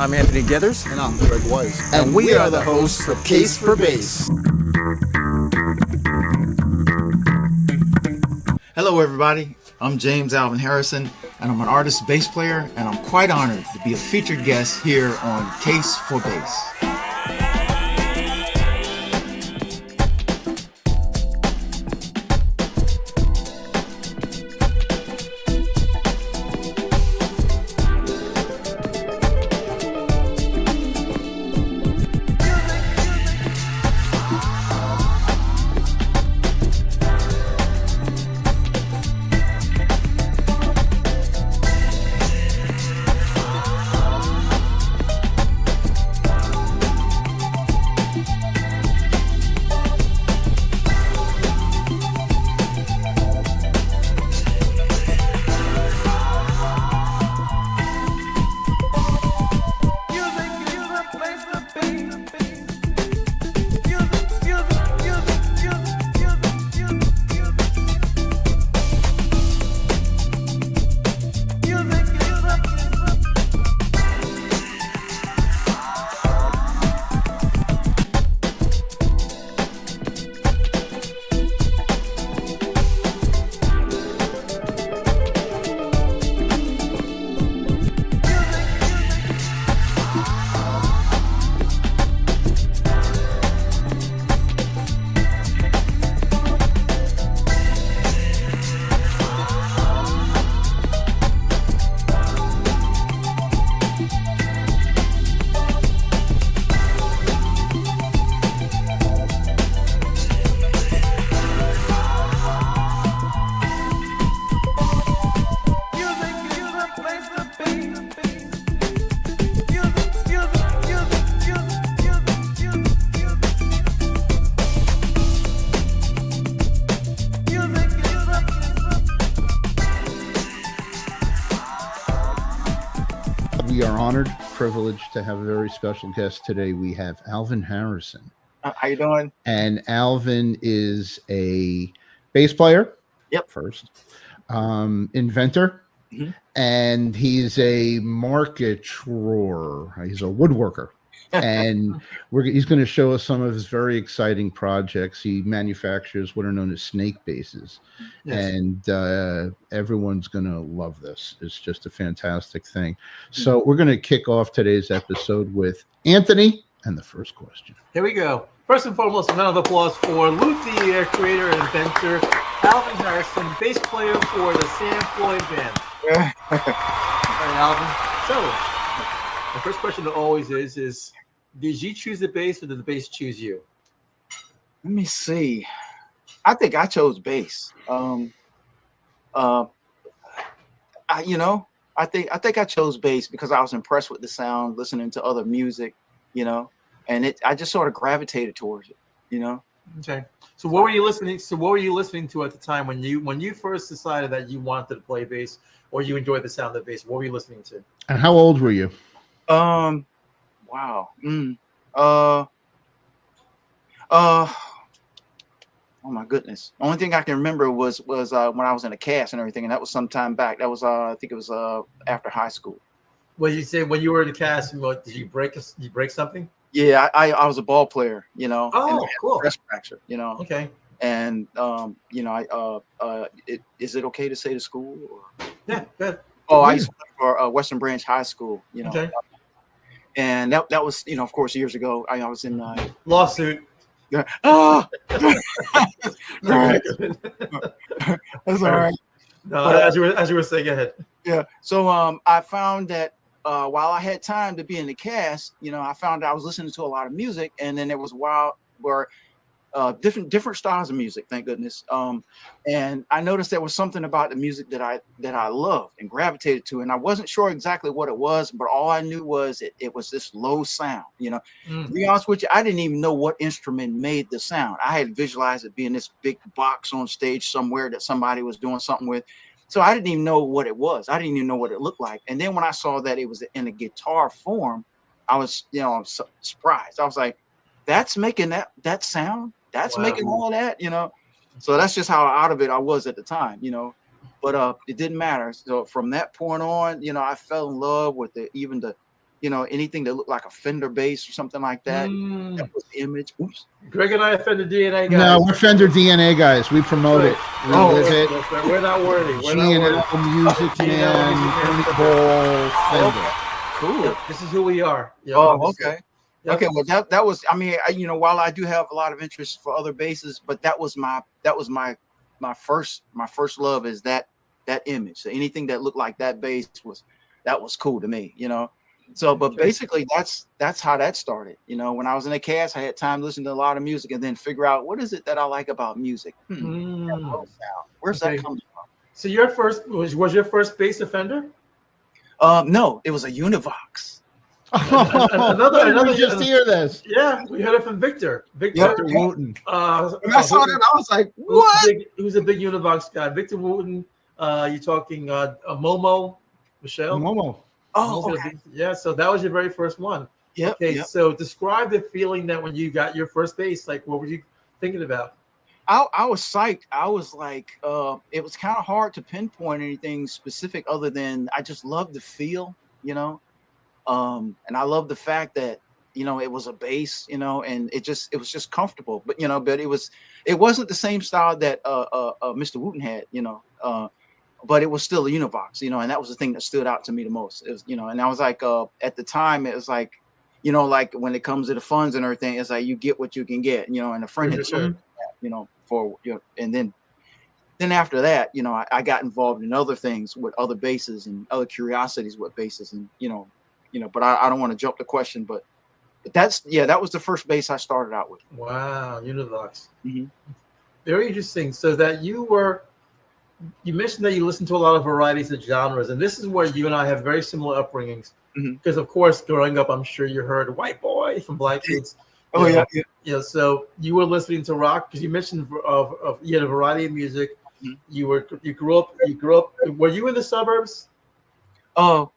I'm Anthony Geathers. And I'm Gregg Weiss. And we are the hosts of Case for Bass. Hello, everybody. I'm James Alvin Harrison, and I'm an artist bass player, and I'm quite honored to be a featured guest here on Case for Bass. We are honored, privileged to have a very special guest today. We have Alvin Harrison. How you doing? And Alvin is a bass player. Yep. First. Inventor. Mm-hmm. And he's a marketer. He's a woodworker. And he's going to show us some of his very exciting projects. He manufactures what are known as snake basses. Yes. And everyone's going to love this. It's just a fantastic thing. So we're going to kick off today's episode with Anthony and the first question. Here we go. First and foremost, a round of applause for luthier, creator, and inventor Alvin Harrison, bass player for the Sam Floyd Band. All right, Alvin. So, the first question always is did you choose the bass or did the bass choose you? Let me see. I think I chose bass. I think I chose bass because I was impressed with the sound, listening to other music, and I just sort of gravitated towards it, Okay. So what were you listening? So what were you listening to at the time when you first decided that you wanted to play bass or you enjoyed the sound of bass? What were you listening to? And how old were you? Wow. Oh my goodness. The only thing I can remember was when I was in a cast and everything, and that was some time back. That was I think it was after high school. Well, you say when you were in the cast, did you break something? Yeah, I was a ball player, Oh, cool. Stress fracture, Okay. And is it okay to say to school? Or? Yeah, good. Oh, I used to work for Western Branch High School, Okay. And that was, of course, years ago. I was in lawsuit. Yeah. Oh, that's all right. No, as you were saying, go ahead. Yeah. So I found that while I had time to be in the cast, I found I was listening to a lot of music, and then there was a while where different styles of music, thank goodness. And I noticed there was something about the music that I loved and gravitated to, and I wasn't sure exactly what it was, but all I knew was it was this low sound. To be honest with you, I didn't even know what instrument made the sound. I had visualized it being this big box on stage somewhere that somebody was doing something with. So I didn't even know what it was. I didn't even know what it looked like. And then when I saw that it was in a guitar form, I was, surprised. I was like, that's making that sound. That's making all of that, So that's just how out of it I was at the time, But it didn't matter. So from that point on, I fell in love with even the anything that looked like a Fender bass or something like that. That was the image. Oops. Greg and I are Fender DNA guys. No, we're Fender DNA guys. We promote it. We live it. We're not worthy. We're not worthy. Music Man, Ernie Ball, Fender. Cool. Yep, this is who we are. Yep, Okay. Yep. Okay, well that was, I mean, while I do have a lot of interest for other basses, but that was my first love is that image. So anything that looked like that bass was cool to me, So, but basically that's how that started. When I was in a cast, I had time to listen to a lot of music and then figure out what is it that I like about music. Where's that coming from? So your first was your first bass a Fender? No, it was a Univox. Another just hear this. Yeah, we heard it from Victor Wooten. When I saw that, I was like, what? He was a big Univox guy. Victor Wooten. You're talking Momo, Michelle? Momo. Oh, okay. Yeah, so that was your very first one. Yeah. Okay, so describe the feeling that when you got your first bass, like what were you thinking about? I was psyched. I was like, it was kind of hard to pinpoint anything specific other than I just loved the feel, and I love the fact that it was a bass, and it was just comfortable. But but it wasn't the same style that Mr. Wooten had, but it was still a Univox, and that was the thing that stood out to me the most. It was, and I was like, at the time, it was like, like when it comes to the funds and everything, it's like you get what you can get, and a friend had shared that, for and then after that, I got involved in other things with other basses and other curiosities with basses, and but I don't want to jump the question, but that was the first bass I started out with. Wow, Univox. Mm-hmm. Very interesting. So that you mentioned that you listen to a lot of varieties of genres, and this is where you and I have very similar upbringings. Because of course, growing up, I'm sure you heard "White Boy" from Black Kids. Yeah. So you were listening to rock because you mentioned you had a variety of music. Mm-hmm. You grew up. Were you in the suburbs? No,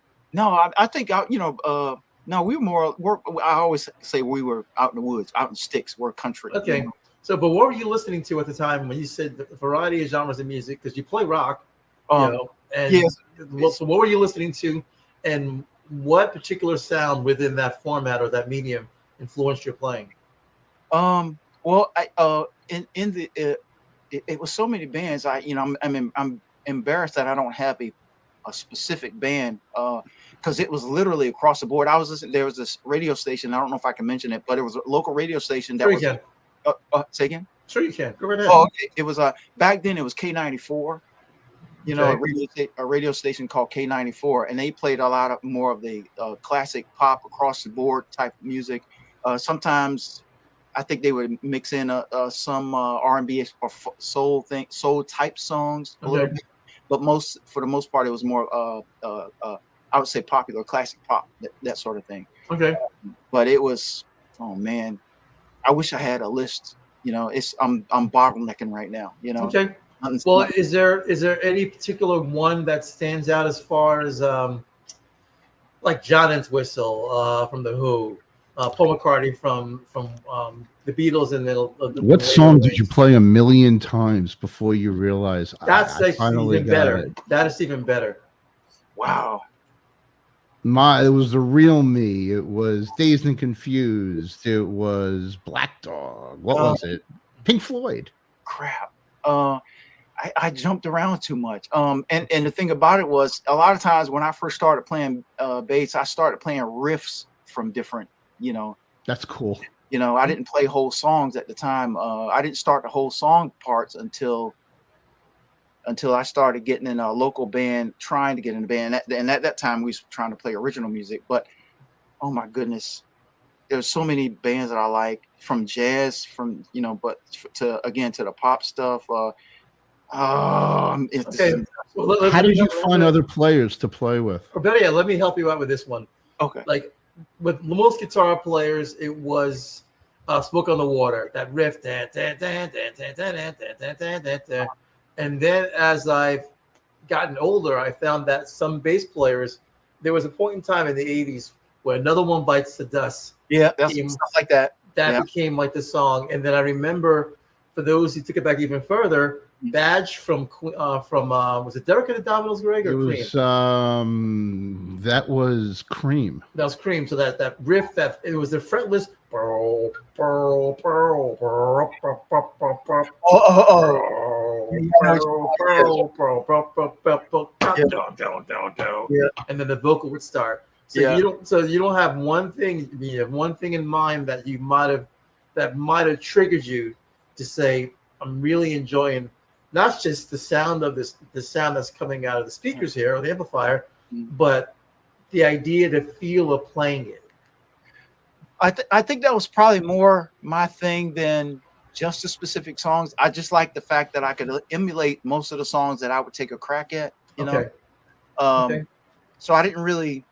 I think no, we were more. I always say we were out in the woods, out in sticks. We're country. Okay. So, but what were you listening to at the time when you said the variety of genres of music? Because you play rock, and yes. So what were you listening to, and what particular sound within that format or that medium influenced your playing? Well, it was so many bands. I'm embarrassed that I don't have a specific band because it was literally across the board. I was listening. There was this radio station. I don't know if I can mention it, but it was a local radio station that was. Say again? Sure, you can. Go right ahead. Oh, okay. It was back then. It was K94. A radio station called K94, and they played a lot more of the classic pop across the board type music. Sometimes I think they would mix in some R&B or soul type songs a little bit, but for the most part, it was more I would say popular classic pop, that sort of thing. Okay. But it was, oh man, I wish I had a list. I'm bottlenecking right now. Okay. Well, is there any particular one that stands out as far as like John Entwistle from The Who, Paul McCartney from the Beatles, and then what song did you play a million times before you realize that's even better? That is even better. Wow. It was the real me. It was Dazed and Confused. It was Black Dog. What was it? Pink Floyd. Crap. I jumped around too much. And the thing about it was a lot of times when I first started playing bass, I started playing riffs from different, That's cool. I didn't play whole songs at the time. I didn't start the whole song parts until I started getting in a local band, trying to get in a band. And at that time we was trying to play original music, but oh my goodness, there's so many bands that I like, from jazz, but to the pop stuff. How did you find other players to play with? Or better yet, let me help you out with this one. Okay. Like with most guitar players, it was Smoke on the Water, that riff. And then as I've gotten older, I found that some bass players, there was a point in time in the 80s where Another One Bites the Dust. Yeah, that's stuff like that. That became like the song. And then I remember, for those who took it back even further, badge from was it Derek and the Dominoes, Greg, or It Cream? was that was Cream. That was Cream. So that riff, that it was the fretless. Oh. And then the vocal would start. So you don't have one thing. You have one thing in mind that you might have triggered you to say, I'm really enjoying not just the sound of the sound that's coming out of the speakers here or the amplifier, but the idea, the feel of playing it. I think that was probably more my thing than just the specific songs. I just like the fact that I could emulate most of the songs that I would take a crack at, you know? So I didn't really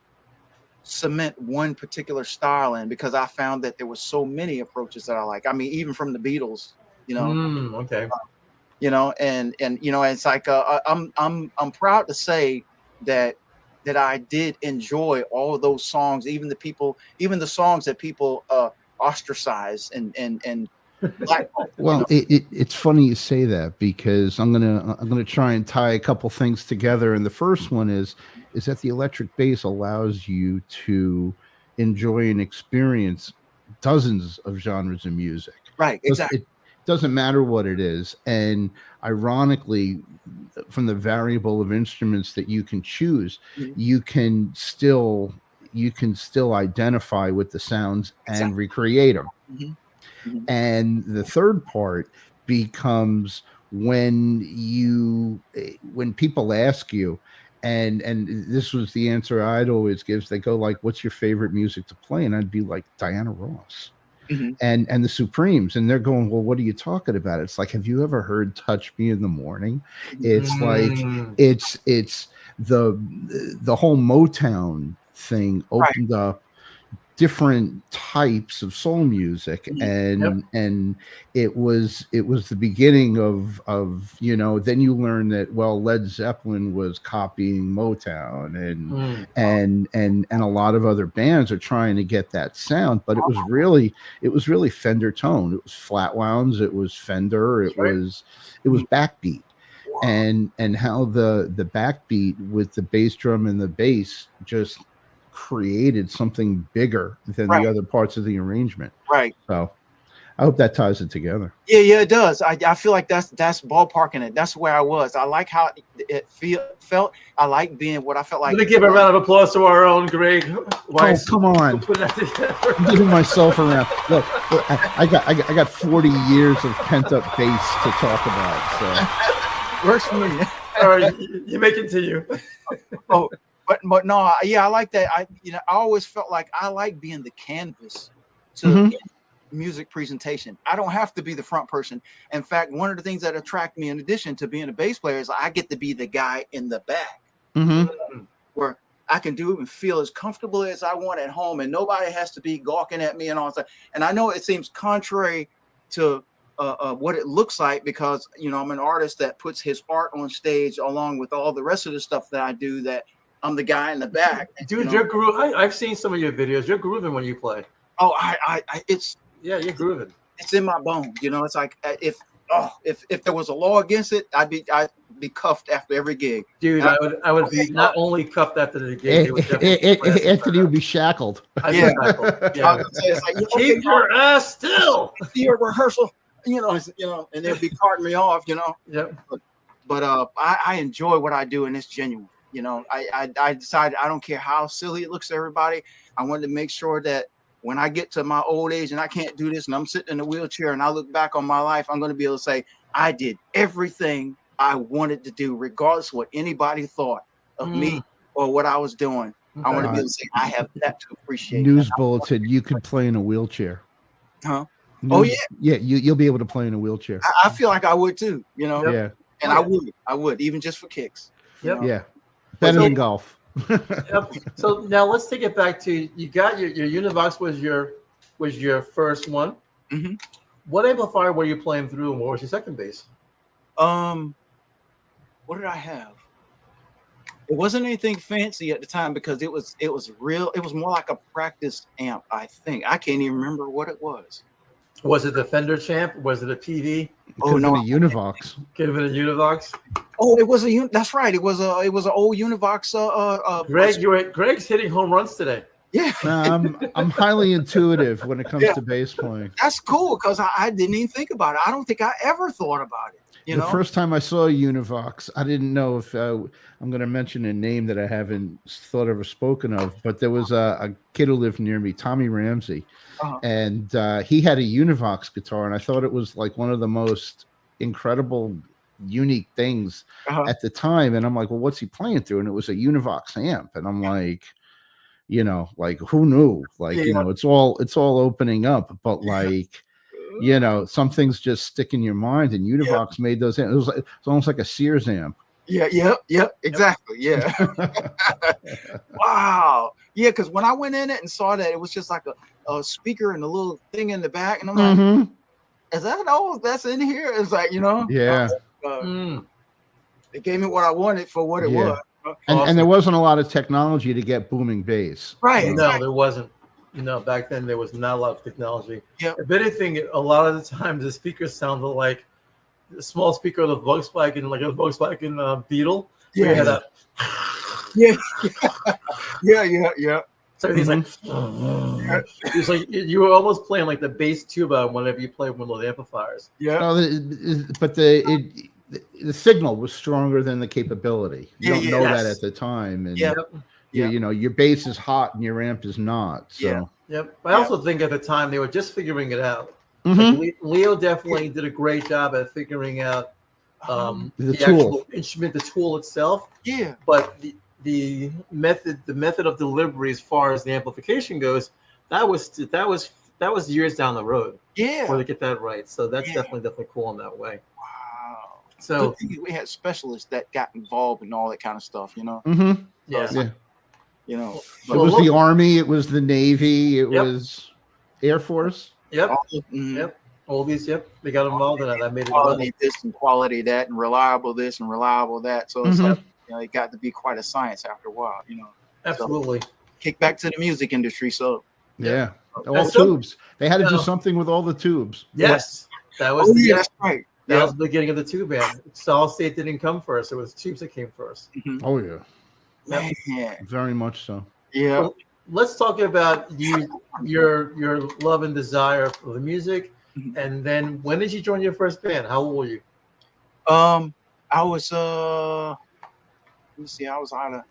cement one particular style in, because I found that there were so many approaches that I like. I mean, even from the Beatles, you know. You know, and you know, it's like I'm proud to say that I did enjoy all of those songs, even the songs that people ostracize and blackball. Well, you know? It's funny you say that, because I'm gonna try and tie a couple things together. And the first one is that the electric bass allows you to enjoy and experience dozens of genres of music. Right, exactly. It doesn't matter what it is. And ironically, from the variable of instruments that you can choose, you can still identify with the sounds and recreate them. And the third part becomes when people ask you, and this was the answer I'd always give. They go like, "What's your favorite music to play?" And I'd be like, Diana Ross. And the Supremes, and they're going, well, what are you talking about? It's like, have you ever heard "Touch Me in the Morning"? It's like it's the whole Motown thing opened up different types of soul music, and it was the beginning of you know, then you learn that, well, Led Zeppelin was copying Motown, and a lot of other bands are trying to get that sound, but it was really Fender tone. It was flat wounds, it was Fender, it was backbeat, and how the backbeat with the bass drum and the bass just created something bigger than the other parts of the arrangement. So I hope that ties it together. Yeah, it does. I feel like that's ballparking it. That's where I was. I like how it felt. I like being what I felt like. Let me give a round of applause to our own Gregg Weiss. Oh, come on. I'm giving myself a round. Look, I got 40 years of pent up bass to talk about. So works for me. All right, you may continue. But no, I like that. I always felt like I like being the canvas to music presentation. I don't have to be the front person. In fact, one of the things that attract me, in addition to being a bass player, is I get to be the guy in the back, where I can do and feel as comfortable as I want at home, and nobody has to be gawking at me and all that. And I know it seems contrary to what it looks like, because I'm an artist that puts his art on stage along with all the rest of the stuff that I do, that I'm the guy in the back. Dude, you're grooving. I've seen some of your videos. You're grooving when you play. Oh, you're grooving. It's in my bones. It's like if there was a law against it, I'd be cuffed after every gig. Dude, I would be not only cuffed after the gig. Anthony would be shackled. It's like, keep your ass still. See your rehearsal, and they'll be carting me off. But I enjoy what I do, and it's genuine. I decided I don't care how silly it looks to everybody. I wanted to make sure that when I get to my old age and I can't do this and I'm sitting in a wheelchair and I look back on my life, I'm going to be able to say I did everything I wanted to do, regardless of what anybody thought of me or what I was doing. I want to be able to say I have that to appreciate. News bulletin: you could play in a wheelchair. Huh? Yeah. You'll be able to play in a wheelchair. I feel like I would too. Yeah. And I would even just for kicks. Yeah. Better than golf. So now let's take it back to, you got your Univox was your first one. What amplifier were you playing through, and what was your second bass? What did I have? It wasn't anything fancy at the time, because it was real. It was more like a practice amp, I think. I can't even remember what it was. Was it the Fender Champ? Was it a PV? Could have been a Univox. Could have been a Univox. Oh, it was that's right. It was an old Univox. Gregg, Gregg's hitting home runs today. Yeah, I'm highly intuitive when it comes to bass playing. that's cool because I didn't even think about it. I don't think I ever thought about it. The first time I saw a Univox, I didn't know if I'm going to mention a name that I haven't thought of or spoken of, but there was a kid who lived near me, Tommy Ramsey, and he had a Univox guitar, and I thought it was like one of the most incredible, unique things at the time. And I'm like, well, what's he playing through? And it was a Univox amp, and I'm like, like who knew? Like, it's all opening up, but like. Some things just stick in your mind, and Univox made those. It was almost like a Sears amp. Yeah, exactly. Yeah. Wow. Yeah, because when I went in it and saw that, it was just like a speaker and a little thing in the back, and I'm like, is that all that's in here? It's like, Yeah. It gave me what I wanted for what it was. And there wasn't a lot of technology to get booming bass. Right. No, there wasn't. Back then there was not a lot of technology. Yep. If anything, a lot of the times the speakers sounded like a small speaker of the Volkswagen, like a Volkswagen Beetle. Yeah. Yeah. So everything's like, it's like you were almost playing like the bass tuba whenever you played one of those amplifiers. Yeah. But the signal was stronger than the capability. You don't know that at the time. And your bass is hot and your amp is not. So But I also think at the time they were just figuring it out. Like Leo definitely did a great job at figuring out the tool. Actual instrument, the tool itself. Yeah. But the method of delivery as far as the amplification goes, that was years down the road. Yeah. Before they get that right. So that's definitely cool in that way. Wow. So we had specialists that got involved in all that kind of stuff, It was the Army, it was the Navy, it was Air Force. All these, they got involved in that. That made it quality this and quality that and reliable this and reliable that. So it's like, it got to be quite a science after a while, Absolutely. So, kick back to the music industry. So all tubes. They had to do something with all the tubes. Yes. That was that's right. That was the beginning of the tube band. Solid state didn't come first. It was tubes that came first. Oh yeah. Man. Very much so. Yeah. Well, let's talk about your love and desire for the music, and then when did you join your first band? How old were you? I was let me see. I was out of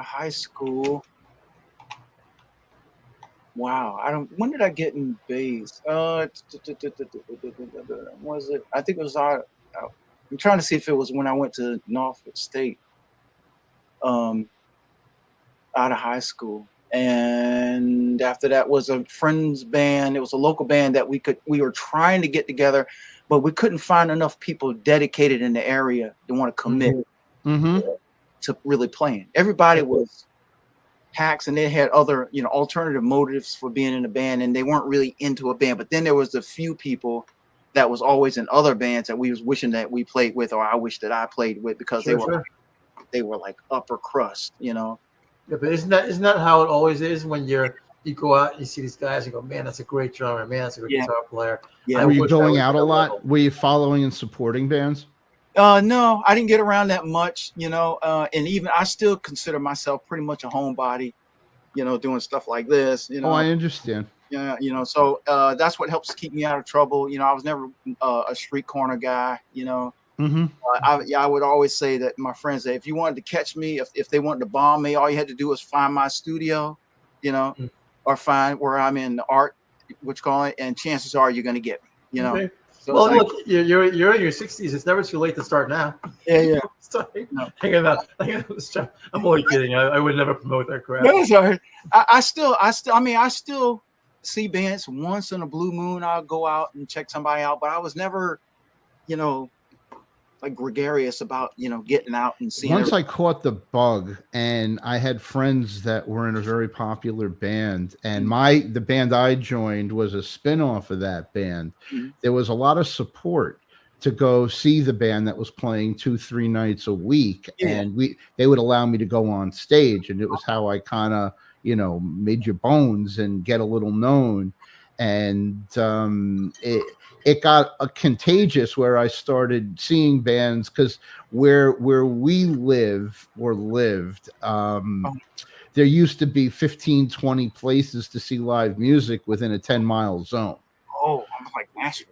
high school. Wow. When did I get in bass? Was it? I think it was I'm trying to see if it was when I went to Norfolk State. Out of high school, and after that was a friend's band. It was a local band that we were trying to get together, but we couldn't find enough people dedicated in the area to want to commit to really playing. Everybody was hacks, and they had other alternative motives for being in a band, and they weren't really into a band. But then there was a few people that was always in other bands that we was wishing that we played with, or I wish that I played with, because they were like upper crust, Yeah, but isn't that how it always is when you go out and you see these guys and go, man, that's a great drummer, man, that's a great guitar player. Yeah. Were you going out a lot? Were you following and supporting bands? No, I didn't get around that much, and even I still consider myself pretty much a homebody, doing stuff like this, Oh, I understand. Yeah, so that's what helps keep me out of trouble. I was never a street corner guy, I would always say that my friends, that if you wanted to catch me, if they wanted to bomb me, all you had to do was find my studio, or find where I'm in the art, and chances are you're going to get me, Okay. So well, look, you're in your 60s. It's never too late to start now. Yeah. Hang on. I'm only kidding. I would never promote that crap. No, sorry. I still see bands once in a blue moon. I'll go out and check somebody out, but I was never, like gregarious about getting out and seeing. Once I caught the bug, and I had friends that were in a very popular band, and the band I joined was a spin-off of that band. There was a lot of support to go see the band that was playing 2-3 nights a week, and they would allow me to go on stage, and it was how I kind of made your bones and get a little known. and it got contagious where I started seeing bands, because where we live or lived, there used to be 15, 20 places to see live music within a 10-mile zone. Oh, I'm like Nashville.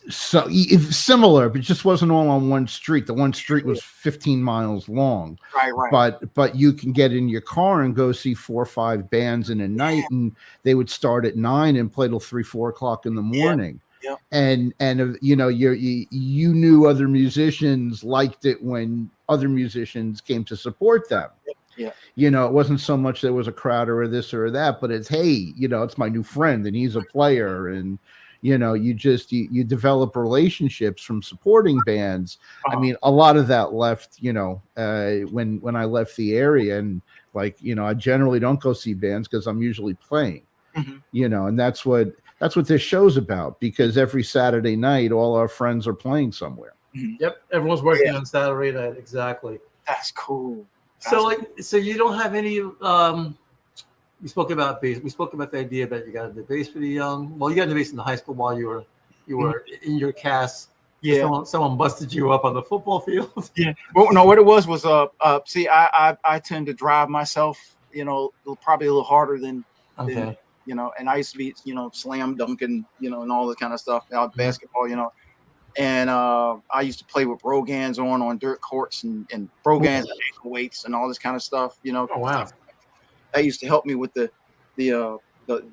So similar, but it just wasn't all on one street. The one street was 15 miles long. Right. But you can get in your car and go see 4 or 5 bands in a night, and they would start at 9 and play till 3, 4 o'clock in the morning. Yeah. And you know, you knew other musicians liked it when other musicians came to support them. Yeah. You know, it wasn't so much there was a crowd or this or that, but it's, hey, you know, it's my new friend and he's a player, and you know, you develop relationships from supporting bands. I mean, a lot of that left, you know, when I left the area, and like, you know, I generally don't go see bands because I'm usually playing, you know, and that's what this show's about, because every Saturday night, all our friends are playing somewhere. Yep. Everyone's working on Saturday night. Exactly. That's cool. So you don't have any, we spoke about bass. We spoke about the idea that you got into bass pretty young. Well, you got into bass in the high school while you were in your cast. Yeah. Someone busted you up on the football field. Yeah. Well, no, what it was see, I tend to drive myself, you know, probably a little harder than you know, and I used to be, you know, slam dunking, you know, and all that kind of stuff out basketball, you know. And I used to play with brogans on dirt courts and brogans and ankle weights and all this kind of stuff, you know. Oh wow. That used to help me with the you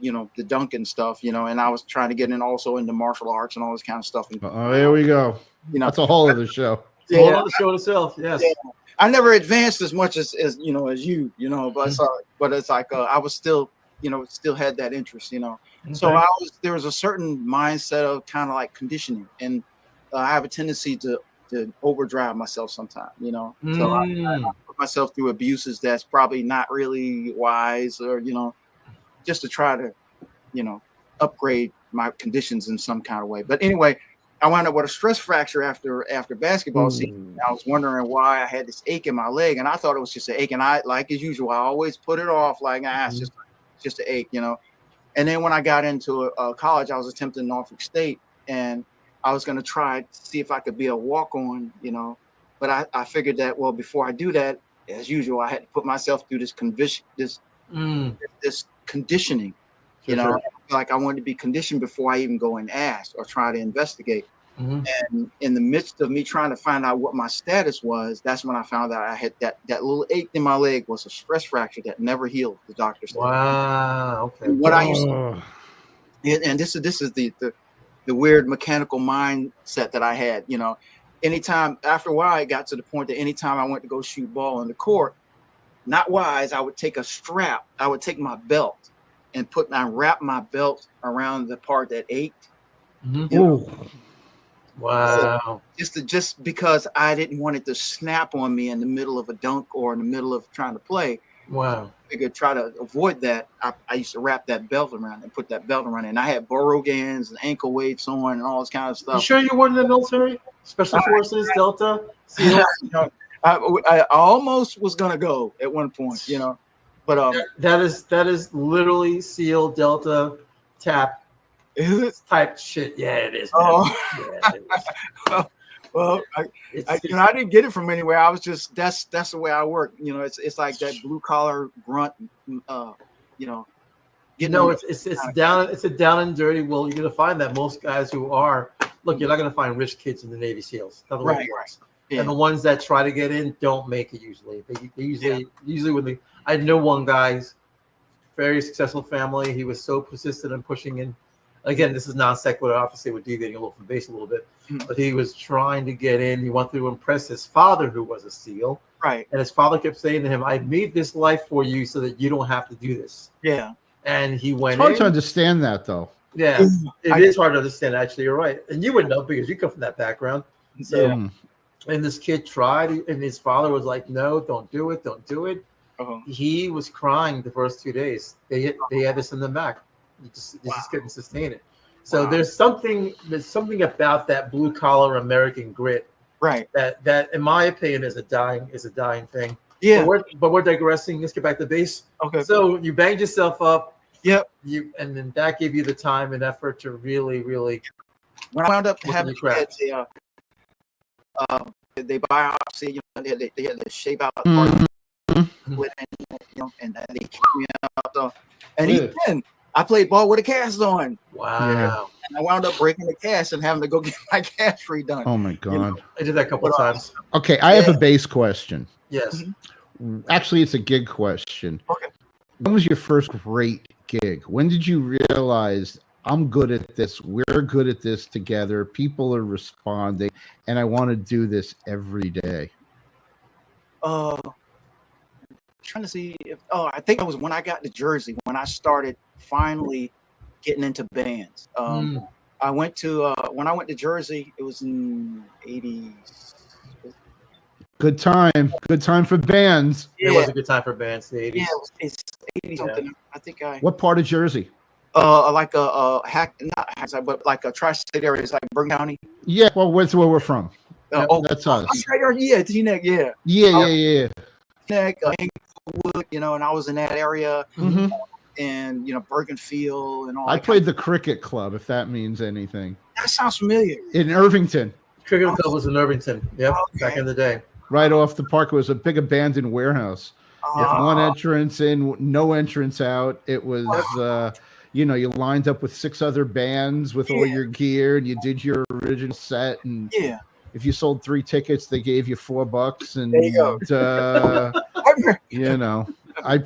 know, the dunking stuff, you know, and I was trying to get in also into martial arts and all this kind of stuff. And, here we go. You know, that's a whole other show. Yeah, whole other show itself. Yes. Yeah. I never advanced as much as you know, as you know, but it's like I was still, you know, still had that interest, you know. Okay. So there was a certain mindset of kind of like conditioning, and I have a tendency to overdrive myself sometimes, you know. So I put myself through abuses that's probably not really wise, or, you know, just to try to, you know, upgrade my conditions in some kind of way. But anyway, I wound up with a stress fracture after basketball season. I was wondering why I had this ache in my leg, and I thought it was just an ache. And I, like as usual, I always put it off like, it's just an ache, you know. And then when I got into college, I was attempting Norfolk State, and I was going to try to see if I could be a walk-on, you know, but I figured that, well, before I do that, as usual, I had to put myself through this conditioning, you know, like I wanted to be conditioned before I even go and ask or try to investigate. And in the midst of me trying to find out what my status was, that's when I found out I had that little ache in my leg was a stress fracture that never healed, the doctor said. Wow. Okay. And what I used to, and this is the weird mechanical mindset that I had, you know. Anytime, after a while, it got to the point that anytime I went to go shoot ball in the court, not wise, I would take a strap, I would take my belt and wrap my belt around the part that ached. You know? Wow. So just because I didn't want it to snap on me in the middle of a dunk or in the middle of trying to play. Wow. I could try to avoid that. I used to wrap that belt around and put that belt around it. And I had Borogans and ankle weights on and all this kind of stuff. You sure you weren't in the military? Special Forces, Delta? I almost was gonna go at one point, you know. But that is literally SEAL Delta TAP type shit. Yeah, it is. Yeah, it is. Well, I didn't get it from anywhere. I was just that's the way I work. You know, it's like that blue collar grunt. You know, it's a down and dirty. Well, you're gonna find that most guys who are you're not gonna find rich kids in the Navy SEALs. Not the way it works. Yeah. And the ones that try to get in don't make it usually. They usually when they. I know one guy's very successful family. He was so persistent in pushing in. Again, this is non sequitur. Obviously, we're deviating a little from base a little bit, but he was trying to get in. He wanted to impress his father, who was a SEAL. Right. And his father kept saying to him, "I made this life for you so that you don't have to do this." Yeah. And he went. It's hard to understand that, though. Yeah, it is hard to understand. Actually, you're right, and you would know because you come from that background. So, and this kid tried, and his father was like, "No, don't do it, don't do it." He was crying the first 2 days. They had to send him back. You just couldn't sustain it. So there's something about that blue collar American grit, right? That in my opinion is a dying thing. Yeah. But we're digressing. Let's get back to base. Okay. So you banged yourself up. Yep. And then that gave you the time and effort to really, really. When I wound up Look at having the craft. they biopsy, they had to shape out the part with, and they kicked me out. So, and even then, I played ball with a cast on. Wow. Yeah. And I wound up breaking the cast and having to go get my cast redone. Oh my God. I did that a couple of times. Okay, I have a bass question. Yes. Actually, it's a gig question. Okay. When was your first great gig? When did you realize I'm good at this? We're good at this together. People are responding, and I want to do this every day. Trying to see if I think it was when I got to Jersey when I started finally getting into bands. I went to when I went to Jersey, it was in '80s. Good time for bands. It was a good time for bands in the 80s. Yeah, it's 80 something. I think What part of Jersey? Like not Hack, but like a tri-state areas like Bergen County. Yeah, well, that's where we're from. That's us. I'm right there. Yeah, Teaneck. Yeah. Yeah. Teaneck, Inglewood, and I was in that area, and Bergenfield and all. I played the Cricket Club, if that means anything. That sounds familiar. In Irvington. Cricket Club was in Irvington. Yep, back in the day. Right off the park, it was a big abandoned warehouse. One entrance in, no entrance out. It was, you lined up with 6 other bands with all your gear, and you did your original set. And if you sold 3 tickets, they gave you $4. And there you go. I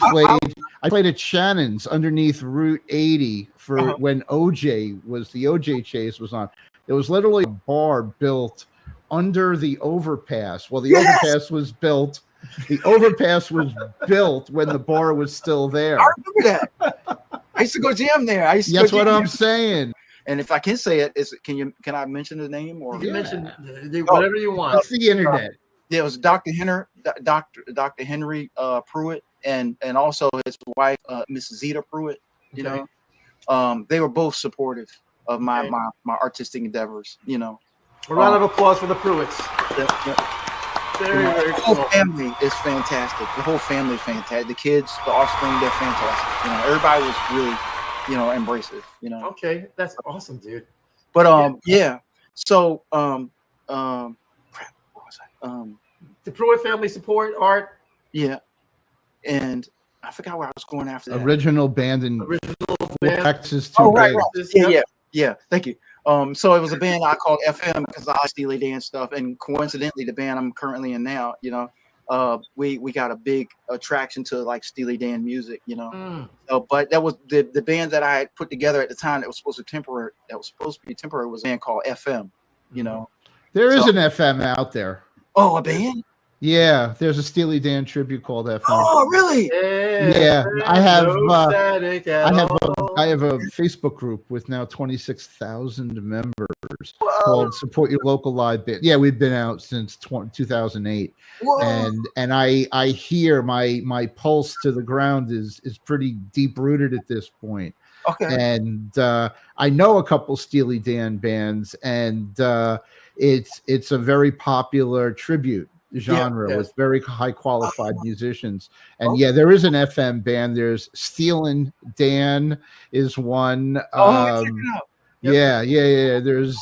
played at Shannon's underneath Route 80 for when the OJ chase was on. There was literally a bar built under the overpass. Well, the overpass was built. The overpass was built when the bar was still there. I remember that. I used to go jam there. That's what I'm saying. And if I can say it, can I mention the name or you can mention whatever you want? It's the internet. Yeah, it was Dr. Henry Pruitt and also his wife, Miss Zeta Pruitt. They were both supportive of my artistic endeavors. A round of applause for the Pruitts. Very, very cool. The whole family is fantastic. The whole family is fantastic. The kids, the offspring, they're fantastic. Everybody was really, embracive. Okay, that's awesome, dude. But so crap. What was I? The Pruitt family support art. Yeah, and I forgot where I was going after that. Original band in Texas. Right. Yeah. Thank you. So it was a band I called FM because I like Steely Dan stuff, and coincidentally, the band I'm currently in now, we got a big attraction to like Steely Dan music, but that was the band that I had put together at the time that was supposed to be temporary was a band called FM, There is an FM out there. Oh, a band? Yeah, there's a Steely Dan tribute called FM. Oh, really? Yeah, I have a Facebook group with now 26,000 members called Support Your Local Live Band. Yeah, we've been out since 2008. Whoa. And I hear my pulse to the ground is pretty deep rooted at this point. Okay. And I know a couple Steely Dan bands, and it's a very popular tribute genre with very high qualified musicians. And there is an FM band. There's Steelin' Dan is one. There's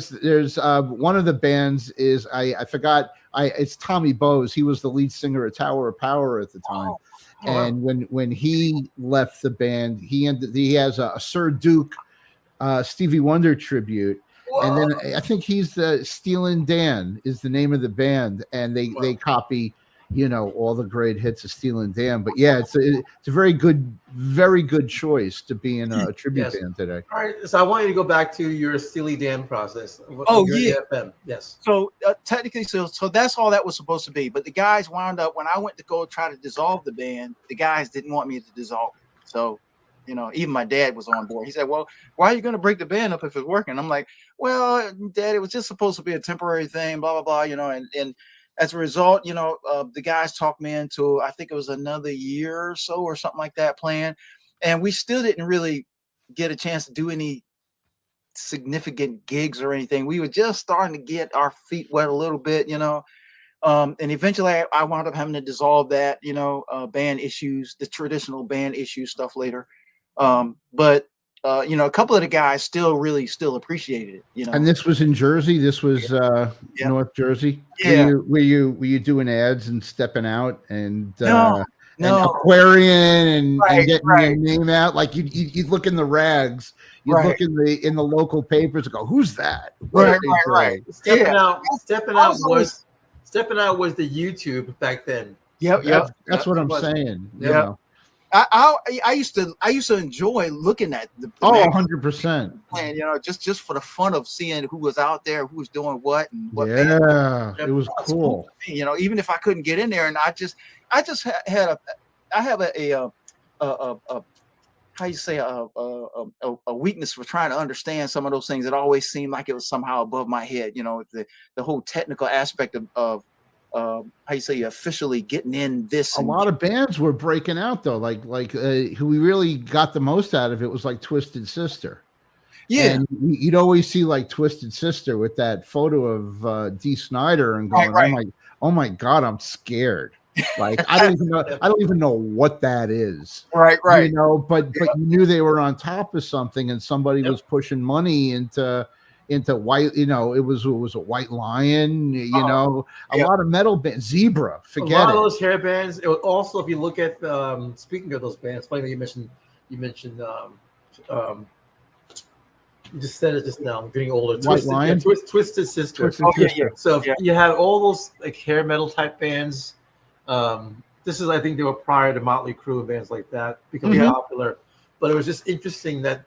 there's one of the bands is I forgot. It's Tommy Bose. He was the lead singer of Tower of Power at the time. And when he left the band, he has a Sir Duke Stevie Wonder tribute. Whoa. And then I think he's the Steelin' Dan is the name of the band, and they copy, all the great hits of Steelin' Dan. But yeah, it's a very good choice to be in a tribute band today. All right, so I want you to go back to your Steely Dan process. FM. Yes. So technically, so that's all that was supposed to be. But the guys wound up when I went to go try to dissolve the band. The guys didn't want me to dissolve it. So. Even my dad was on board. He said, well, why are you going to break the band up if it's working? I'm like, well, Dad, it was just supposed to be a temporary thing, blah, blah, blah, and as a result, the guys talked me into, I think it was another year or so or something like that playing. And we still didn't really get a chance to do any significant gigs or anything. We were just starting to get our feet wet a little bit, And eventually I wound up having to dissolve that, band issues, the traditional band issue stuff later. But a couple of the guys still appreciated it, And this was in Jersey. This was North Jersey. Yeah. Were you doing ads and stepping out and No. and Aquarian and getting right. your name out? Like you'd look in the rags, you'd look in the local papers and go, "Who's that?" Right. Stepping out was the YouTube back then. Yep. That's what I'm saying. Yeah. You know. I used to enjoy looking at the 100%. playing, just for the fun of seeing who was out there, who was doing what and what. Yeah, it was cool. Even if I couldn't get in there, and I have a how you say a weakness for trying to understand some of those things. It always seemed like it was somehow above my head. The whole technical aspect of how you say officially getting in this. A lot of bands were breaking out though, like who we really got the most out of it was like Twisted Sister. Yeah, and you'd always see like Twisted Sister with that photo of Dee Snider and going, oh my God, I'm scared. Like I don't even know what that is. Right. But you knew they were on top of something, and somebody was pushing money into White. It was a White Lion. A lot of metal bands. Zebra. Forget it. A lot of those hair bands. It was also, if you look at speaking of those bands, funny you mentioned. You just said it just now. I'm getting older. Twisted Sister. So you had all those like hair metal type bands. This is, I think, they were prior to Motley Crue and bands like that becoming popular. But it was just interesting that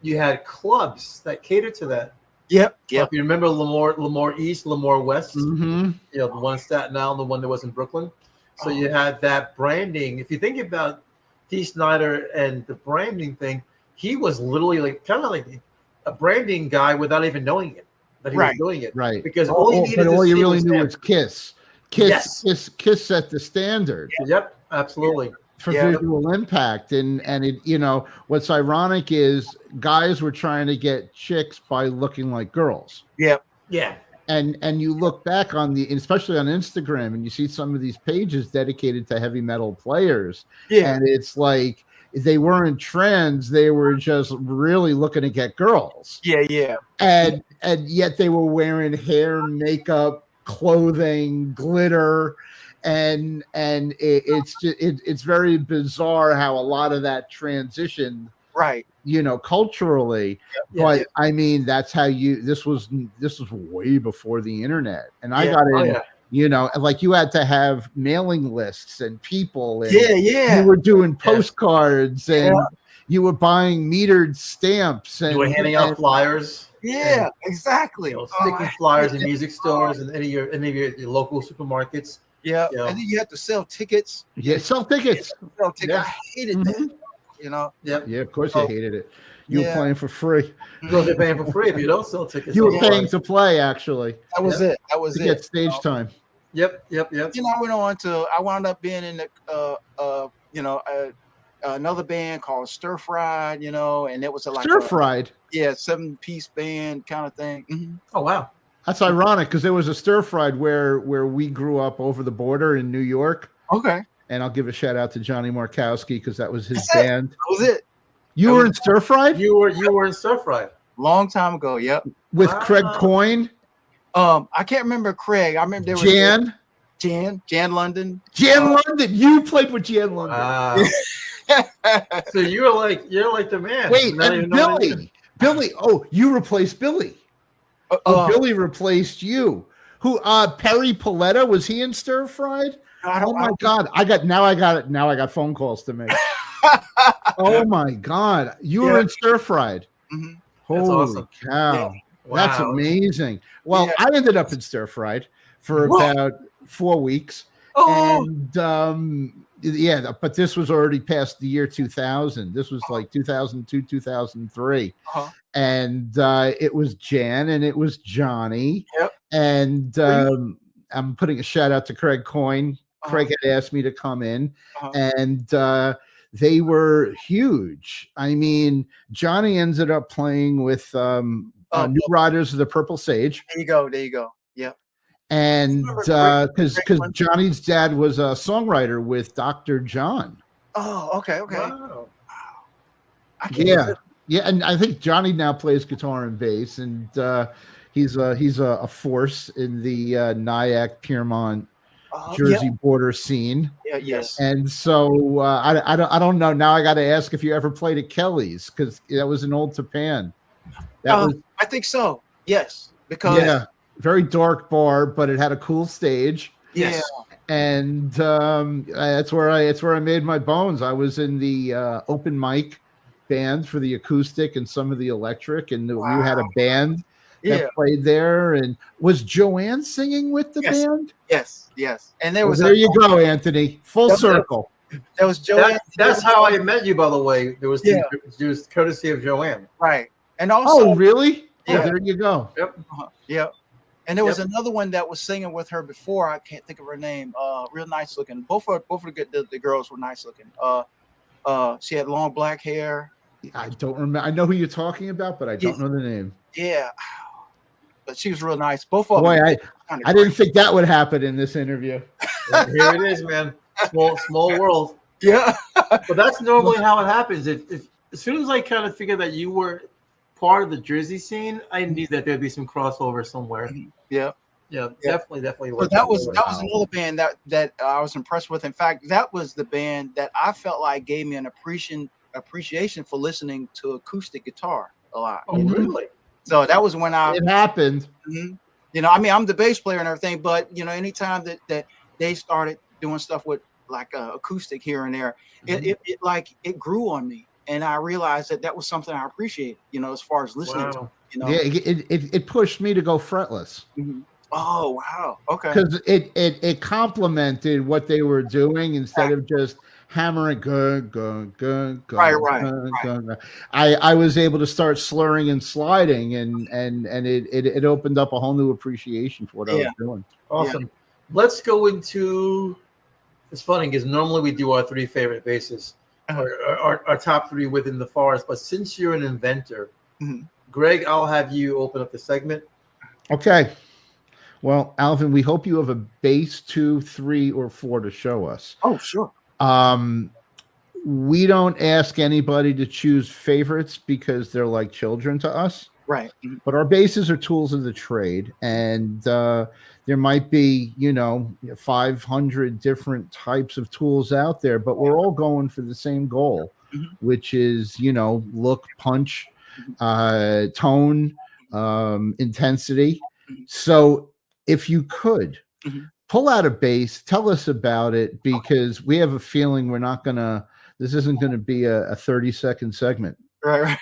you had clubs that catered to that. Yep. So if you remember Lemoore East, Lemoore West, the one in Staten Island, the one that was in Brooklyn. So you had that branding. If you think about Dee Snider and the branding thing, he was literally like kind of like a branding guy without even knowing it that he was doing it. Right. Because all you really knew was Kiss. Kiss set the standard. Yep, absolutely. For visual impact. And it, what's ironic is guys were trying to get chicks by looking like girls. Yep. Yeah. And you look back especially on Instagram, and you see some of these pages dedicated to heavy metal players. Yeah. And it's like they weren't trends, they were just really looking to get girls. Yeah. And yet they were wearing hair, makeup, clothing, glitter. And it's very bizarre how a lot of that transitioned, culturally. But I mean, that's how this was way before the internet, and I got in. Like you had to have mailing lists and people, and you were doing postcards and you were buying metered stamps, and you were handing out flyers. Yeah, exactly. Sticking flyers in music stores and any of your local supermarkets. Yeah, and then you had to sell tickets. Yeah, sell tickets. I hated that. Yeah, of course you hated it. You were playing for free. You're paying for free if you don't sell tickets. You were paying to play, actually. That was it. That was to get stage time. Yep. I wound up being in the another band called Stir Fried, and it was Stir Fried. 7-piece band kind of thing. Mm-hmm. Oh wow. That's ironic because there was a Stir Fried where we grew up over the border in New York. Okay. And I'll give a shout out to Johnny Markowski because that was his band. That was it. You were in Stir Fried? You were in Stir Fried. Long time ago, yep. With Craig Coyne? I can't remember Craig. I remember there was Jan London. London. You played with Jan London. So you're like the man. Wait, and Billy. Oh, you replaced Billy. Billy replaced you. Who? Perry Paletta, was he in Stir Fried? Oh my God! I got phone calls to make. Oh my God! You were in Stir Fried. Mm-hmm. Holy cow! Yeah. Wow. That's amazing. Well, I ended up in Stir Fried for about 4 weeks, and but this was already past the year 2000. This was like 2002, 2003. And it was Jan and it was Johnny. Yep. And I'm putting a shout out to Craig Coyne. Craig had asked me to come in, and they were huge. I mean, Johnny ended up playing with New Riders of the Purple Sage. There you go. Yep. And Remember Greg because Munch? Johnny's dad was a songwriter with Dr. John. Oh, okay. Wow. I can't Yeah, remember. yeah, and I think Johnny now plays guitar and bass, and he's a force in the Nyack Piermont Yeah, Jersey border scene. yes. And so I don't know. Now I got to ask if you ever played at Kelly's, because that was an old Tapan. That was I think so. Yes, because yeah, very dark bar, but it had a cool stage. yeah, And that's where I made my bones. I was in the open mic band for the acoustic and some of the electric, and we had a band that yeah, played there. And was Joanne singing with the Yes. band? yes. And there Well, was there you go, Anthony. Full circle. there was Joanne. That's how I met you, by the way. There was Yeah. courtesy of Joanne. Right, and also Oh, really? Yeah. Oh, there you go. Yep. yeah. And there was another one that was singing with her before. I can't think of her name. Real nice looking. Both of the girls were nice looking. She had long black hair. I don't remember. I know who you're talking about, but I don't know the name. Yeah, but she was real nice. Both of Boy, them. I didn't think that would happen in this interview. Here it is, man. Small world. Yeah. But that's normally how it happens. If as soon as I kind of figured that you were part of the Jersey scene, I knew that there'd be some crossover somewhere. Yeah. Yeah, definitely. But that was another band that I was impressed with. In fact, that was the band that I felt like gave me an appreciation for listening to acoustic guitar a lot. Oh, really? So that was when It happened. you know, I mean, I'm the bass player and everything, but you know, anytime that they started doing stuff with like acoustic here and there, it grew on me, and I realized that was something I appreciated. You know, as far as listening to, you know. Yeah, it pushed me to go fretless. Oh wow, okay. Because it complemented what they were doing instead of just hammering Right. I was able to start slurring and sliding, and it opened up a whole new appreciation for what I was doing. Awesome. Yeah. Let's go into. It's funny because normally we do our 3 favorite basses, our top 3 within the forest. But since you're an inventor, Gregg, I'll have you open up the segment. Okay. Well, Alvin, we hope you have a bass 2, 3, or 4 to show us. Oh, sure. We don't ask anybody to choose favorites because they're like children to us. Right. But our basses are tools of the trade, and there might be, 500 different types of tools out there, but we're all going for the same goal, which is, look, punch, tone, intensity. So if you could pull out a bass, tell us about it, because we have a feeling this isn't going to be a 30-second segment. Right.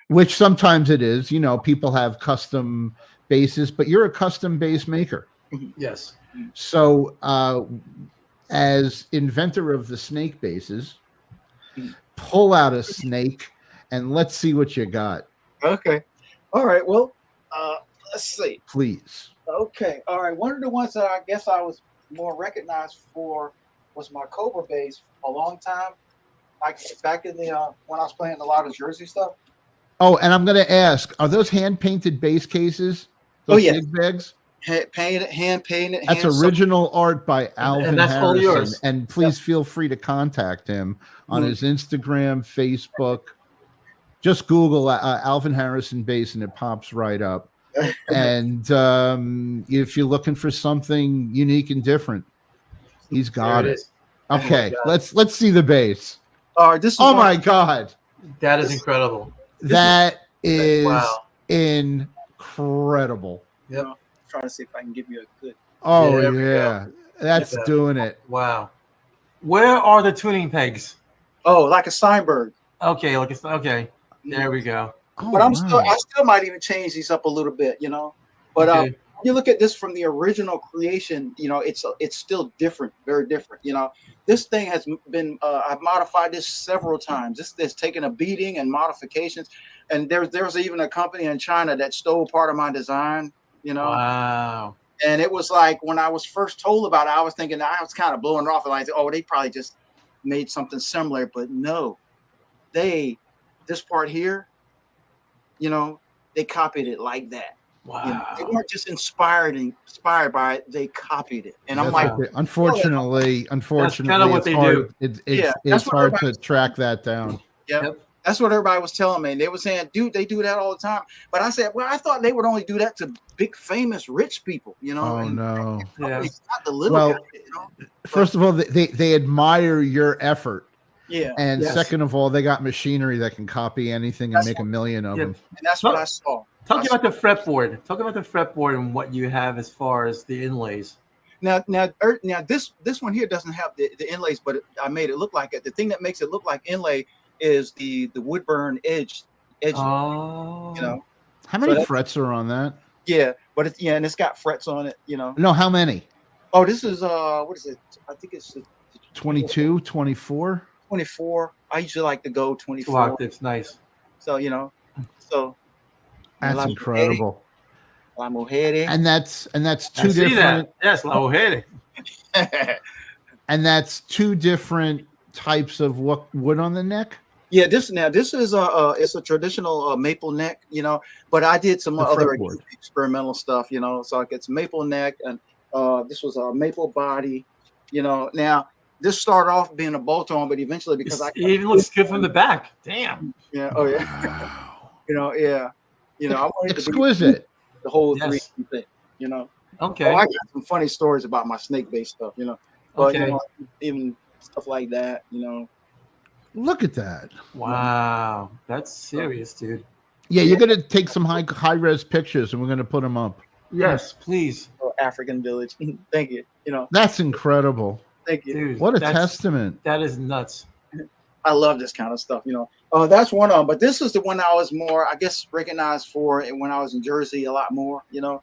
Which sometimes it is. People have custom basses, but you're a custom bass maker. Yes. So as inventor of the snake basses, pull out a snake and let's see what you got. Okay. All right. Well, let's see. Please. Okay. All right. One of the ones that I guess I was more recognized for was my Cobra bass a long time. Like back in the when I was playing a lot of Jersey stuff. Oh, and I'm going to ask, are those hand-painted bass cases? Those big bags? Hand-painted. That's original art by Alvin and that's Harrison. all yours. And please feel free to contact him on his Instagram, Facebook. Just Google Alvin Harrison bass and it pops right up. And if you're looking for something unique and different, he's got it. Okay, let's see the bass. All right, oh my God. That is incredible. That is incredible. Yep. I'm trying to see if I can give you a good. Oh yeah. That's doing it. Wow. Where are the tuning pegs? Oh, like a Steinberg. Okay, okay. There we go. Oh, but I still might even change these up a little bit, But you look at this from the original creation, it's still different, very different. This thing has been I've modified this several times. This has taken a beating and modifications, and there's even a company in China that stole part of my design. Wow. And it was like when I was first told about it, I was thinking I was kind of blowing it off, and I said, "Oh, they probably just made something similar," but no, this part here, they copied it like that. Wow. You know, they weren't just inspired by it; they copied it. And I'm That's like, what unfortunately, kinda what it's they hard. do. Yeah, It's that's what hard to everybody- track that down. yeah. Yep. That's what everybody was telling me. They were saying, dude, they do that all the time. But I said, well, I thought they would only do that to big, famous, rich people, you know. Oh and no. Yeah. it's not the little Well, guy, you know. First of all, they admire your effort. Yeah, And Yes. second of all, they got machinery that can copy anything and That's make a million of Yeah. them. and that's what I saw. Talk about the fretboard. Talk about the fretboard and what you have as far as the inlays. Now, this one here doesn't have the inlays, but I made it look like it. The thing that makes it look like inlay is the wood burn edge, Oh. you know. How many that's- frets are on that? Yeah, but and it's got frets on it, you know. No, how many? Oh, this is what is it? I think it's 22, 24? 24. I usually like to go 24. Two octaves. Nice. So so That's La incredible. La Mujer. And that's I two see different that. Yes. Oh, hit it. and that's two different types of wood on the neck. Yeah, this is it's a traditional maple neck, you know, but I did some The other fretboard. experimental stuff, you know. So it's maple neck, and this was a maple body, you know. Now this started off being a bolt-on, but eventually because It even looks good from the back. Damn. yeah, oh yeah, Wow. you know, yeah, you know, I wanted to be Exquisite. the whole Yes. 3D thing, you know. Okay. Oh, I got some funny stories about my snake-based stuff, you know, but you Okay. know, even stuff like that, you know. Look at that. Wow. That's serious, dude. Yeah, you're gonna take some high res pictures and we're gonna put them up. Yes, please. African village. Thank you. You know, That's incredible. thank you. Dude. What a that's- testament. That is nuts. I love this kind of stuff, you know. That's one of them, but this is the one I was more, I guess, recognized for when I was in Jersey a lot more, you know.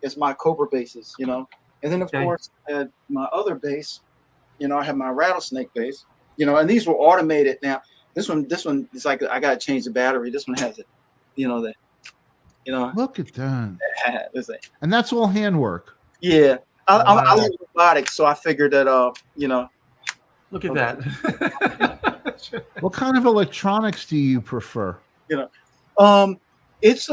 It's my Cobra bases, you know. And then of Okay. course my other bass, you know, I have my rattlesnake bass, you know, and these were automated. Now this one is like I gotta change the battery. This one has it, you know, that, you know, Look at that. it's like, And that's all handwork. yeah. I Wow. like robotics, so I figured that you know, Look at that. What kind of electronics do you prefer? it's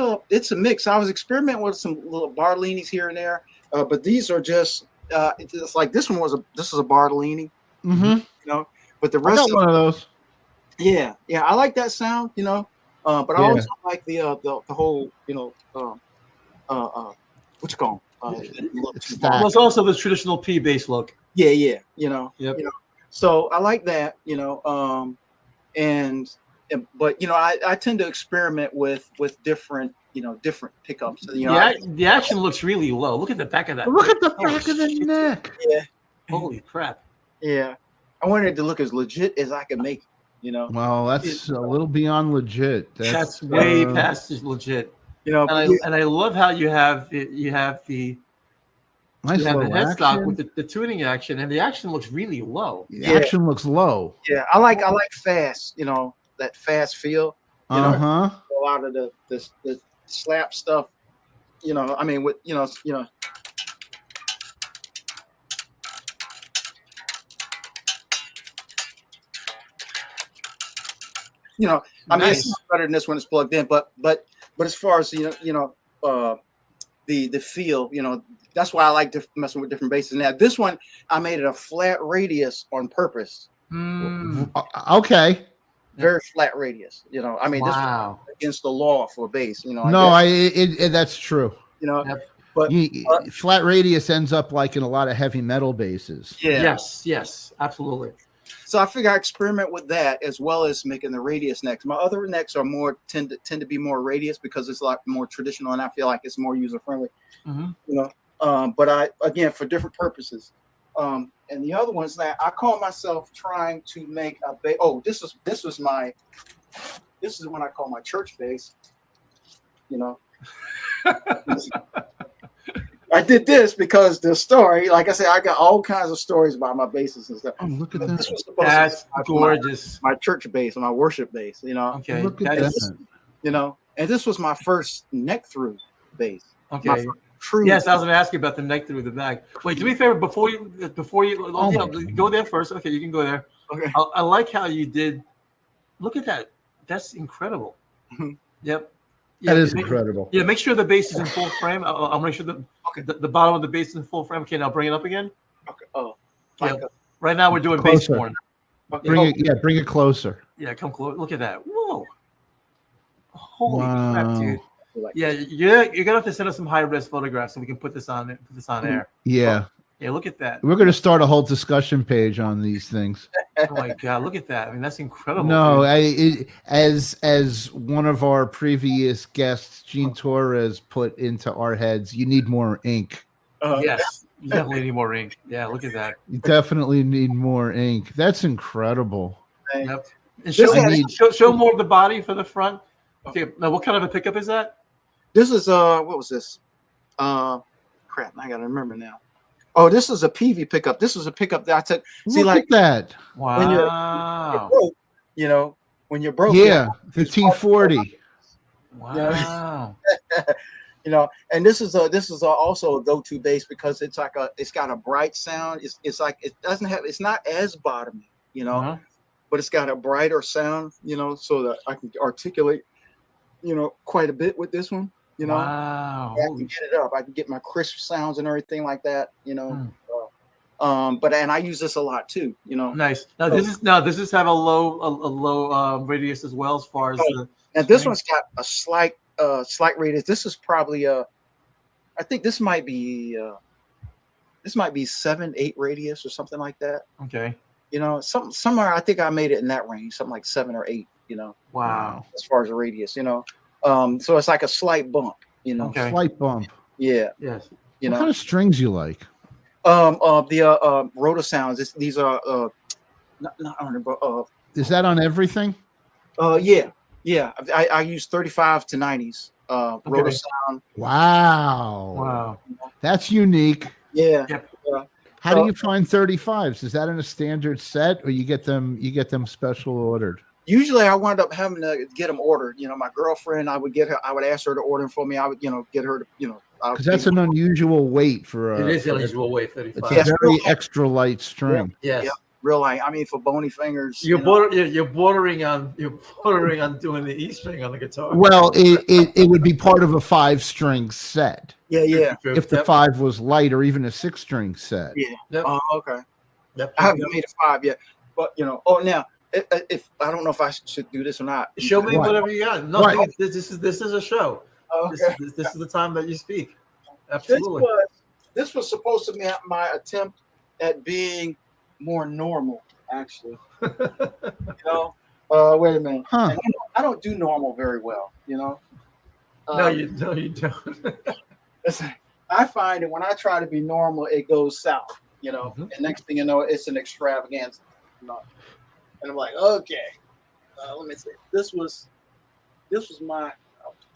a mix. I was experimenting with some little Bartolinis here and there, but these are just it's like this is a Bartolini, Mm-hmm. you know, but the I rest got of one of those. yeah, I like that sound, you know, but I Yeah. also like the whole, you know, what you call 'em? Stack. Well, it's also the traditional P bass look. yeah, you know, Yep. you know, so I like that, you know, but you know, I tend to experiment with different, you know, different pickups, you know. The action looks really low. Look at the back of that. Look at the Oh, back of the shit. neck. Holy crap. Yeah, I wanted it to look as legit as I could make it, you know. Well, that's a little beyond legit. That's way past just legit. You know, And I love how you have the nice you have the little headstock action. with the tuning action, and the action looks really low. The action looks low. yeah, I like fast, you know, that fast feel. You know, Uh-huh. a lot of the slap stuff, you know. I mean, with you know, I mean, it's Nice. better than this when it's plugged in. But as far as the feel, you know, that's why I like messing with different basses. Now, this one I made it a flat radius on purpose, Hmm. Okay. very flat radius. You know, I mean, this Wow. is against the law for bass. You know, No, guess, that's true. you know, Yep. but Flat radius ends up like in a lot of heavy metal basses. yeah. Yes, absolutely. So I figure I experiment with that as well as making the radius necks. My other necks are more tend to be more radius because it's a lot more traditional, and I feel like it's more user friendly. Mhm. You know, but I again for different purposes. And the other ones that I call myself trying to make a bass. Oh, this is what I call my church bass. You know. I did this because the story, like I said, I got all kinds of stories about my basses and stuff. Oh, look at But that. this was supposed That's to be gorgeous. my church bass, my worship bass, you know, Okay. Look at That is that. you know, and this was my first neck through bass. okay. True. Yes, I was going to ask you about the neck through the back. Wait, do me a favor before you Oh yeah, my go there first. Okay, you can go there. Okay. I like how you did. Look at that. That's incredible. Mhm. Yep. That is make- incredible. Yeah, make sure the bass is in full frame. I'll make sure the bottom of the bass is in full frame. Okay, now bring it up again. Okay. Oh, Yeah. like Right now we're doing Closer. bass horn. Bring it closer. Yeah, come close. Look at that. Whoa. Holy Wow. crap, dude. like Yeah, you're gonna have to send us some high res photographs so we can put this on air. Yeah. Yeah, look at that. We're going to start a whole discussion page on these things. Oh my god, look at that. I mean, that's incredible. No, dude. as one of our previous guests, Gene Torres, put into our heads, you need more ink. Yes, you definitely need more ink. Yeah, look at that. You definitely need more ink. That's incredible. Yep. And show, This show more of the body for the front. Okay, now what kind of a pickup is that? This is what was this? Crap, I gotta remember now. Oh, this is a PV pickup. This was a pickup that I took. See, Look like at that. Wow. when you're broke, you know, when you're broke, Yeah, the T40. Wow. you know, and this is also a go-to bass because it's got a bright sound. It's like it's not as bottomy, you know, Uh-huh. but it's got a brighter sound, you know, so that I can articulate, you know, quite a bit with this one, you know. Wow. I can get it up. I can get my crisp sounds and everything like that, you know. Hmm. But I use this a lot too, you know. Nice. Now does this have a low radius as well as far as the And this one's got a slight radius. This is probably I think this might be 7-8 radius or something like that. okay. You know, somewhere I think I made it in that range, something like 7 or 8. You know, Wow. as far as the radius, you know. So it's like a slight bump, you know. Okay. Slight bump. Yeah, Yes. you What know. kind of strings you like? The rotor sounds. These are not on the Is that on everything? yeah. I use 35 to 90s rotor Okay. sound. Wow. Wow. That's unique. Yeah. Yep. How do you find 35s? Is that in a standard set or you get them special ordered? Usually I wound up having to get them ordered. You know, my girlfriend, I would ask her to order them for me. I would, you know, get her to, you know, Because that's an unusual weight for It is for- unusual weight, It's 35. a Yes. very extra light string. Yes. Yeah. real light. I mean, for bony fingers. You're you know. you're bordering on doing the E string on the guitar. Well, it would be part of a 5-string set Yeah, yeah. if the 5 was light, or even a 6-string set. Yeah. Yep. Oh, okay. Yep. I haven't made a 5 yet, but you know. Oh, now if I don't know if I should do this or not. Show me Right. whatever you got. No, Right. this is a show. Okay. This is the time that you speak. This Absolutely. was supposed to be my attempt at being more normal, actually. You know. Wait a minute. Huh. And I don't do normal very well. You know. No, you don't. Listen, I find that when I try to be normal, it goes south. You know, Mhm. and next thing you know, it's an extravaganza. You know? And I'm like, okay, let me see. This was my.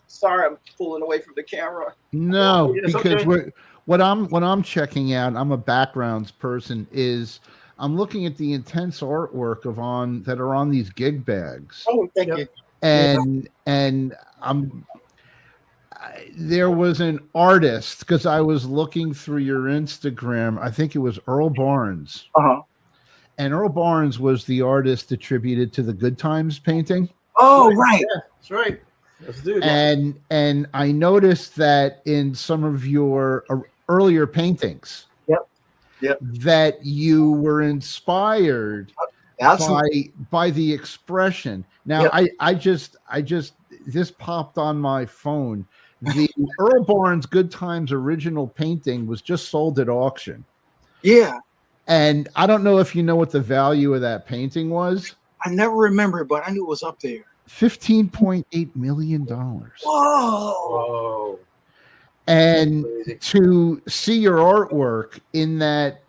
Sorry, I'm pulling away from the camera. No, Yes, because okay. what I'm checking out, I'm a backgrounds person, is I'm looking at the intense artwork that are on these gig bags. Oh, thank Yep. you. And there was an artist, because I was looking through your Instagram, I think it was Earl Barnes. Uh-huh. And Earl Barnes was the artist attributed to the Good Times painting. Oh, right. Yeah, that's right. Let's do that. And I noticed that in some of your earlier paintings, Yep. that you were inspired Absolutely. by the expression. Now, Yep. I just this popped on my phone. The Earl Barnes Good Times original painting was just sold at auction. Yeah. And I don't know if you know what the value of that painting was. I never remember, but I knew it was up there. $15.8 million. Whoa. Whoa. And Crazy. to see your artwork in that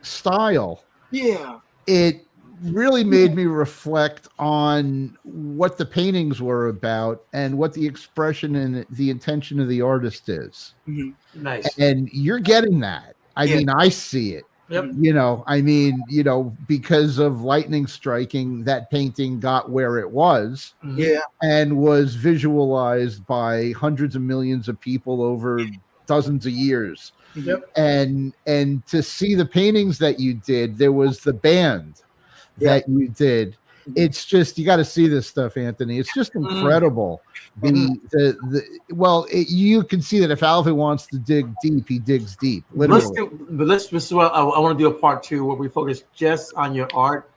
style, Yeah. it really made me reflect on what the paintings were about and what the expression and the intention of the artist is. Mhm. Nice. And you're getting that. I Yeah. mean, I see it. Yep. Because of lightning striking, that painting got where it was Yeah. and was visualized by hundreds of millions of people over dozens of years. Yep. And to see the paintings that you did, there was the band that you did, It's just, you got to see this stuff, Anthony. It's just incredible. You can see that if Alvin wants to dig deep, he digs deep. Literally. This is what I want to do a part 2 where we focus just on your art.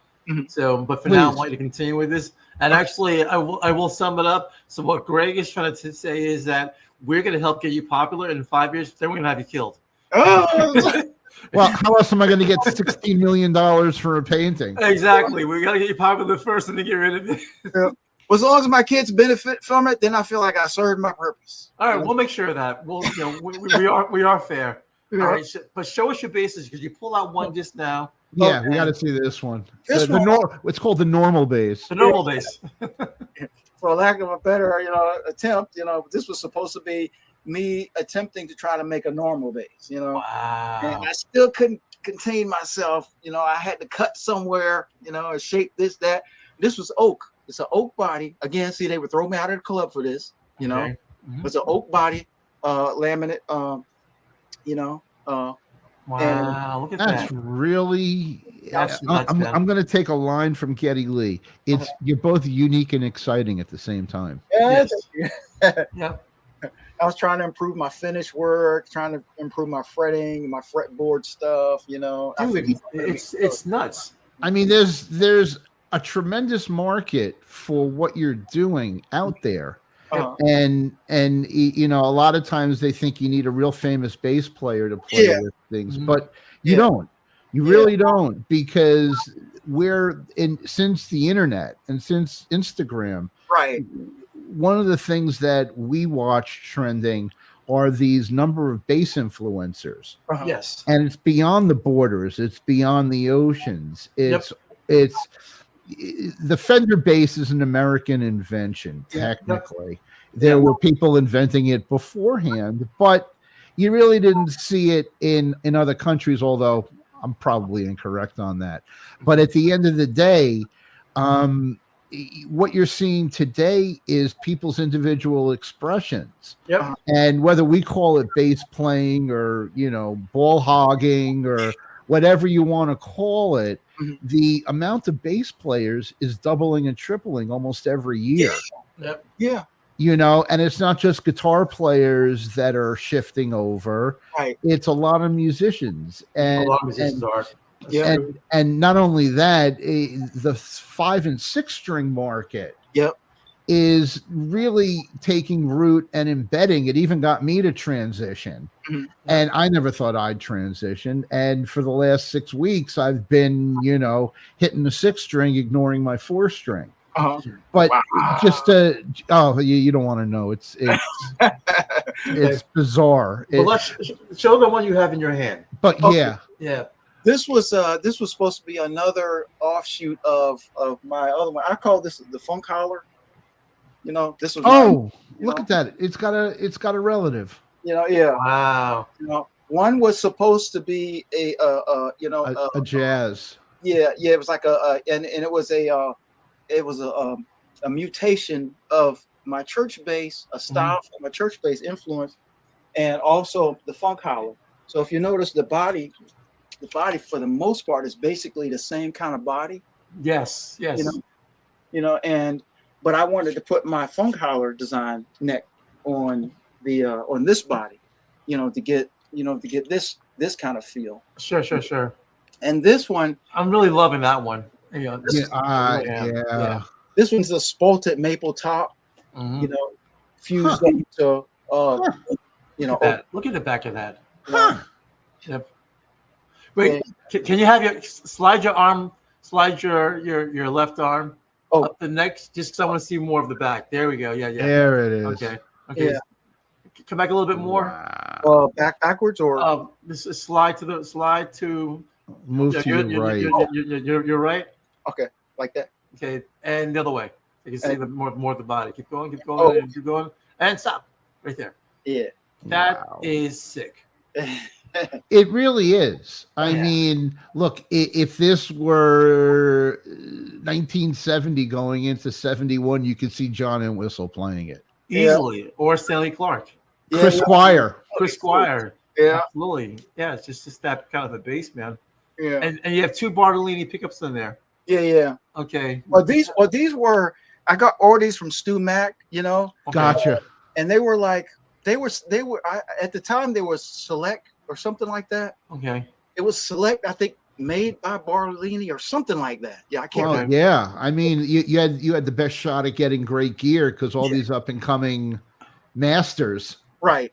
So, but for now, I want you to continue with this. And actually, I will sum it up. So what Gregg is trying to say is that we're going to help get you popular in 5 years. Then we're going to have you killed. Oh. Well, how else am I going to get $16 million for a painting? Exactly. We got to get you popular first and then get rid of it. Yeah. Well, as long as my kids benefit from it, then I feel like I served my purpose. All right, we'll make sure of that. We'll, we are fair. Yeah. All right, but show us your bases because you pull out one just now. Yeah, we got to see this one. It's called the normal base. The normal base. For lack of a better, attempt, this was supposed to be me attempting to try to make a normal base, Wow. And I still couldn't contain myself. I had to cut somewhere, and shape this, that. This was oak. It's an oak body. Again, see, they would throw me out of the club for this, Okay. It's an oak body, laminate, Wow, look at that's that. Really, I'm going to take a line from Geddy Lee. You're both unique and exciting at the same time. Yes. Yeah. I was trying to improve my finish work, trying to improve my fretting, my fretboard stuff, Dude, it's nuts. I mean, there's a tremendous market for what you're doing out there. And a lot of times they think you need a real famous bass player to play with things, but you don't. You really don't, because since the internet and since Instagram, right? One of the things that we watch trending are these number of bass influencers. Yes, and it's beyond the borders. It's beyond the oceans. It's the Fender bass is an American invention, technically. There were people inventing it beforehand, but you really didn't see it in other countries, although I'm probably incorrect on that. But at the end of the day, what you're seeing today is people's individual expressions. And whether we call it bass playing or, ball hogging or whatever you want to call it, the amount of bass players is doubling and tripling almost every year. Yeah. And it's not just guitar players that are shifting over. Right. It's a lot of musicians. And, a lot of musicians are. And not only that, the 5 and 6 string market is really taking root and embedding. It even got me to transition. And I never thought I'd transition. And for the last 6 weeks, I've been, hitting the 6 string, ignoring my 4 string. But just you don't want to know. It's bizarre. But let's show the one you have in your hand. But yeah. This was supposed to be another offshoot of my other one. I call this the funk holler. This was look at that. It's got a relative. Wow. One was supposed to be a jazz. It was like and it was a mutation of my church bass, a style from my church bass influence, and also the funk holler. So if you notice, the body for the most part is basically the same kind of body. Yes. But I wanted to put my funk holler design neck on this body, to get this kind of feel. Sure. And this one, I'm really loving that one. This one's a spalted maple top, fused into look at the back of that. Yep. Wait, can you have slide your left arm up the neck, just because I want to see more of the back. There we go. Yeah. There it is. Okay. Yeah. Come back a little bit more. Wow. Backwards or slide to move to your right. You're right. Okay, like that. Okay, and the other way. You can see the more of the body. Keep going, keep going, and stop right there. Yeah, that is sick. It really is. I mean, look, if this were 1970 going into 71, you could see John Entwistle playing it easily, or Stanley Clark, Chris Squire. Yeah, absolutely. Yeah, it's just that kind of a bass, man. Yeah, and you have 2 Bartolini pickups in there. Yeah. Okay. Well, these were, I got orders from Stu Mac, Okay. Gotcha. and they were like, at the time they were Select or something like that. Okay. It was Select, I think, made by Barlini or something like that. Yeah, I can't Well, remember. yeah. I mean, you had the best shot at getting great gear because all these up and coming masters Right.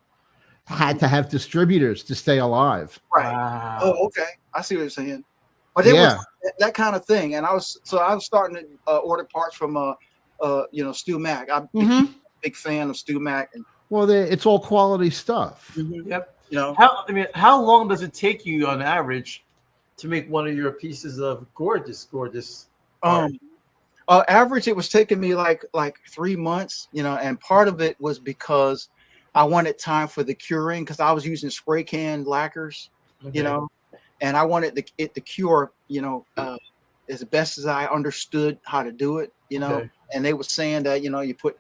had to have distributors to stay alive. Right. Wow. Oh, okay. I see what you're saying. But it Yeah. was that kind of thing, and I was starting to order parts from Stu Mac. I'm a big fan of Stu Mac, and Well, it's all quality stuff. Yep. you know, How long does it take you on average to make one of your pieces of gorgeous art? average it was taking me like 3 months, and part of it was because I wanted time for the curing because I was using spray can lacquers, Okay. and I wanted it to cure, as best as I understood how to do it, Okay. and they were saying that, you put,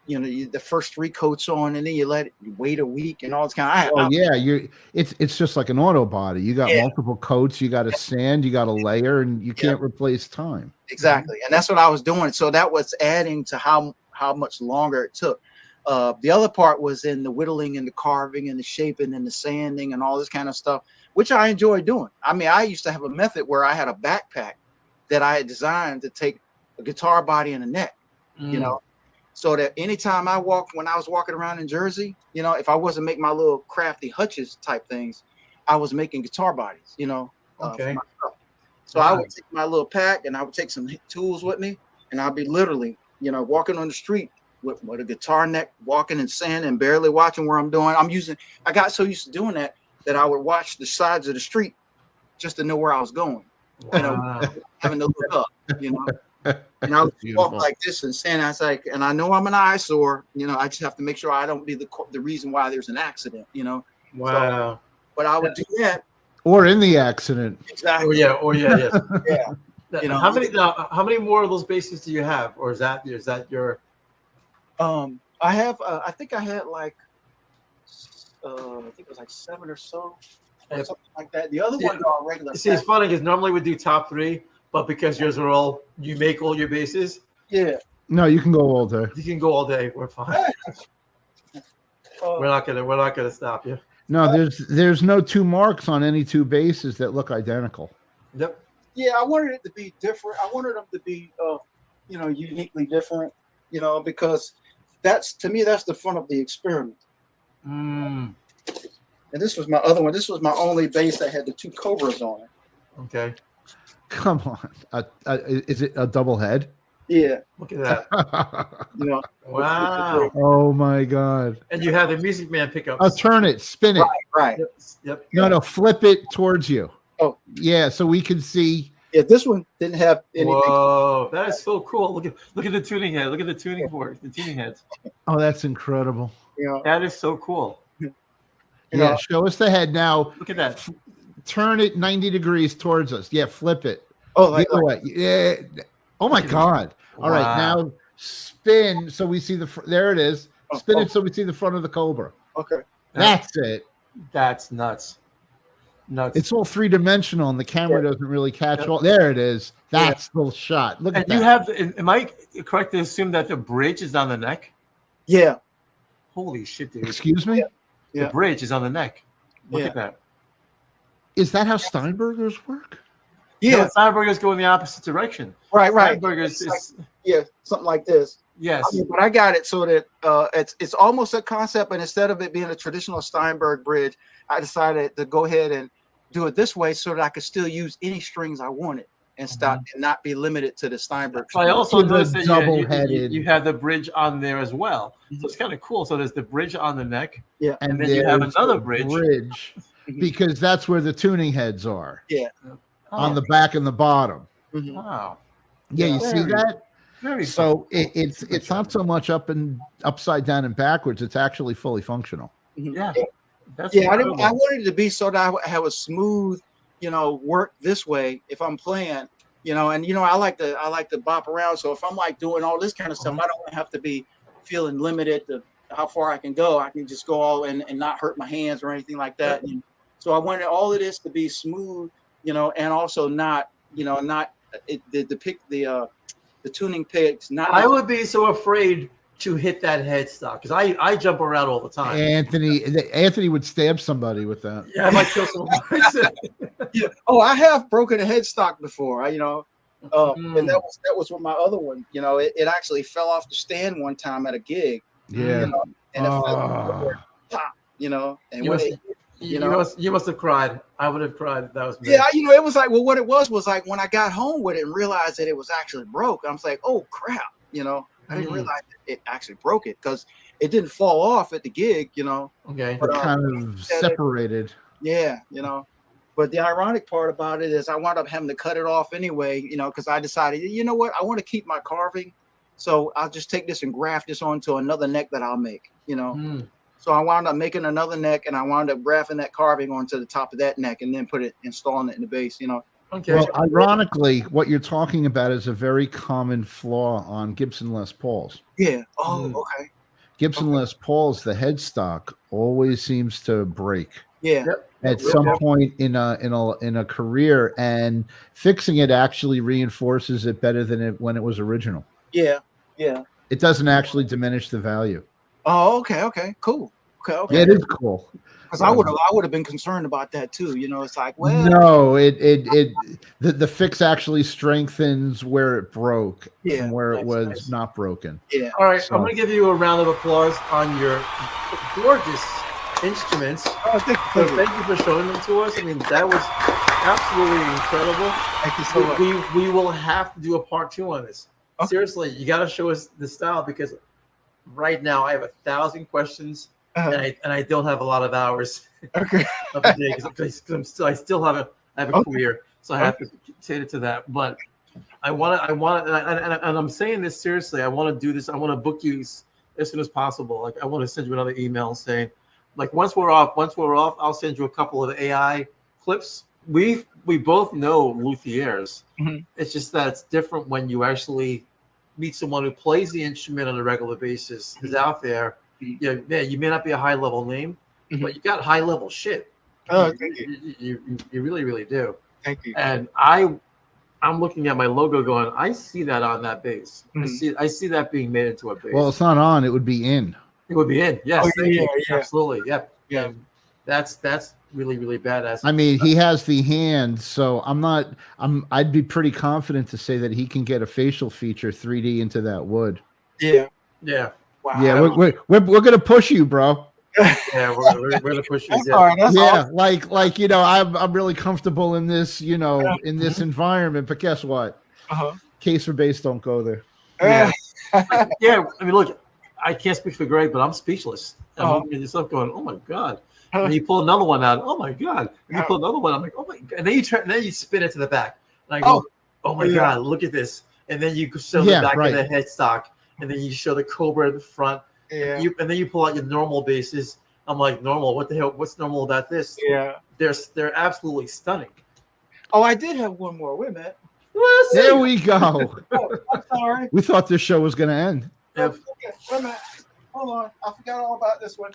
the first 3 coats on and then you let it wait a week and all this kind of, Oh yeah, it's just like an auto body. You got Yeah. multiple coats, you got to sand, you got to layer, and you can't replace time. Exactly. And that's what I was doing. So that was adding to how much longer it took. The other part was in the whittling and the carving and the shaping and the sanding and all this kind of stuff, which I enjoy doing. I mean, I used to have a method where I had a backpack that I had designed to take a guitar body and a neck, so that anytime when I was walking around in Jersey, if I wasn't making my little crafty hutches type things, I was making guitar bodies, for Okay. myself. So I would take my little pack and I would take some tools with me, and I'd be literally, walking on the street with a guitar neck, walking and sanding and barely watching where I'm doing. I got so used to doing that I would watch the sides of the street just to know where I was going, Wow. having to look up, And I would walk like this and stand outside, and I know I'm an eyesore, I just have to make sure I don't be the reason why there's an accident, Wow. So, but I would do that. Or in the accident. Exactly. Yes. Yeah. How many more of those bases do you have, or is that your? I have. I think I had like. I think it was like 7 or so, or something like that. The other ones are regular. See, it's funny because normally we do top 3, but because yours are you make all your bases. Yeah. No, you can go all day. You can go all day. We're fine. We're not gonna stop you. No, there's no 2 marks on any 2 bases that look identical. Yep. Yeah, I wanted it to be different. I wanted them to be, uniquely different, because to me that's the fun of the experiment. And this was my other one. This was my only bass that had the 2 Cobras on it. Okay. Come on, is it a double head? Yeah. Look at that. Wow. Oh my God. And you have the Music Man pickups. Oh, turn it, spin it. Right. Yep. No, flip it towards you. Oh. Yeah, so we can see. Yeah, this one didn't have anything. Whoa, that is so cool. Look at the tuning head. Look at the tuning fork, the tuning heads. Oh, that's incredible. That is so cool. Yeah, show us the head now. Look at that. Turn it 90 degrees towards us. Yeah, flip it. Oh, the other way. Yeah. Oh my God. All right, now spin so we see there it is. Spin it so we see the front of the Cobra. Okay. That's it. That's nuts. It's all 3-dimensional and the camera doesn't really catch all. There it is. That's the shot. Look at that. And you have, am I correct to assume that the bridge is on the neck? Yeah. Holy shit, dude. Excuse me? The bridge is on the neck. Look at that. Is that how Steinbergers work? Yeah. No, Steinbergers go in the opposite direction. Right. Steinbergers is something like this. Yes. But I got it so that it's almost a concept, and instead of it being a traditional Steinberg bridge, I decided to go ahead and do it this way so that I could still use any strings I wanted and stop and not be limited to the Steinberg. So I also noticed that you have the bridge on there as well. So it's kind of cool. So there's the bridge on the neck. Yeah. And then you have another bridge. Because that's where the tuning heads are. Yeah. On the back and the bottom. Wow. Yeah, you see that? Very so it's not so much upside down and backwards. It's actually fully functional. Yeah. I wanted it to be so that I have a smooth, work this way if I'm playing, and I like to bop around. So if I'm like doing all this kind of stuff, I don't have to be feeling limited to how far I can go. I can just go all and not hurt my hands or anything like that. So I wanted all of this to be smooth, and also not the tuning pegs. Not. I would be so afraid to hit that headstock because I jump around all the time. Anthony would stab somebody with that. Yeah, I might kill someone. Yeah. Oh, I have broken a headstock before. And that was with my other one. It actually fell off the stand one time at a gig. Yeah. And it fell pop. And you must have cried. I would have cried. That was me. Yeah. It was like, well, what it was like when I got home with it and realized that it was actually broke. I was like, oh crap. I didn't realize it actually broke it because it didn't fall off at the gig. Okay. But, kind of separated. Yeah. But the ironic part about it is I wound up having to cut it off anyway, because I decided, what, I want to keep my carving. So I'll just take this and graft this onto another neck that I'll make, So I wound up making another neck and I wound up grafting that carving onto the top of that neck and then installing it in the base, Okay. Well, ironically, what you're talking about is a very common flaw on Gibson Les Pauls. Yeah. Oh, okay. Gibson Les Pauls, the headstock always seems to break. Yeah. Yep. At some point in a career, and fixing it actually reinforces it better than when it was original. Yeah. Yeah. It doesn't actually diminish the value. Oh, okay. Cool. Okay. Yeah, it is cool. Because I would have been concerned about that too. It's like, well, no, the fix actually strengthens where it broke from where it was not broken. Yeah. All right, so I'm going to give you a round of applause on your gorgeous instruments. Oh, thank you for showing them to us. I mean, that was absolutely incredible. Thank you so much. We will have to do a part 2 on this. Okay. Seriously, you got to show us the style because right now I have 1,000 questions. And I don't have a lot of hours of the day because I still have a career, so I have to cater to that. But I want to, and I'm saying this seriously. I want to do this. I want to book you as soon as possible. Like I want to send you another email saying, like once we're off, I'll send you a couple of AI clips. We both know luthiers. Mm-hmm. It's just that it's different when you actually meet someone who plays the instrument on a regular basis, who's out there. Yeah, you may not be a high level name, but you got high level shit. Oh, thank you. You really, really do. Thank you. And I'm looking at my logo, going, I see that on that bass. Mm-hmm. I see that being made into a bass. Well, it's not on; it would be in. It would be in. Yes. Oh, yeah. Absolutely. Yep. Yeah. And that's really, really badass. I mean, he has the hand, so I'd be pretty confident to say that he can get a facial feature 3D into that wood. Yeah. Yeah. Wow. Yeah, we're gonna push you, bro. Yeah, we're gonna push you. That's awesome. Like I'm really comfortable in this, in this environment. But guess what? Case for bass, don't go there. Yeah. Yeah. I mean, look, I can't speak for Gregg, but I'm speechless. I'm looking at yourself, going, "Oh my god!" And you pull another one out. Oh my god! And you pull another one. I'm like, "Oh my god!" And then you spin it to the back. And I go, "Oh my god! Look at this!" And then you show the back of the headstock. And then you show the Cobra at the front. Yeah. And then you pull out your normal basses. I'm like, normal? What the hell? What's normal about this? Yeah. They're absolutely stunning. Oh, I did have one more. Wait a minute. There we go. I'm sorry. We thought this show was going to end. Okay. Wait a minute. Hold on. I forgot all about this one.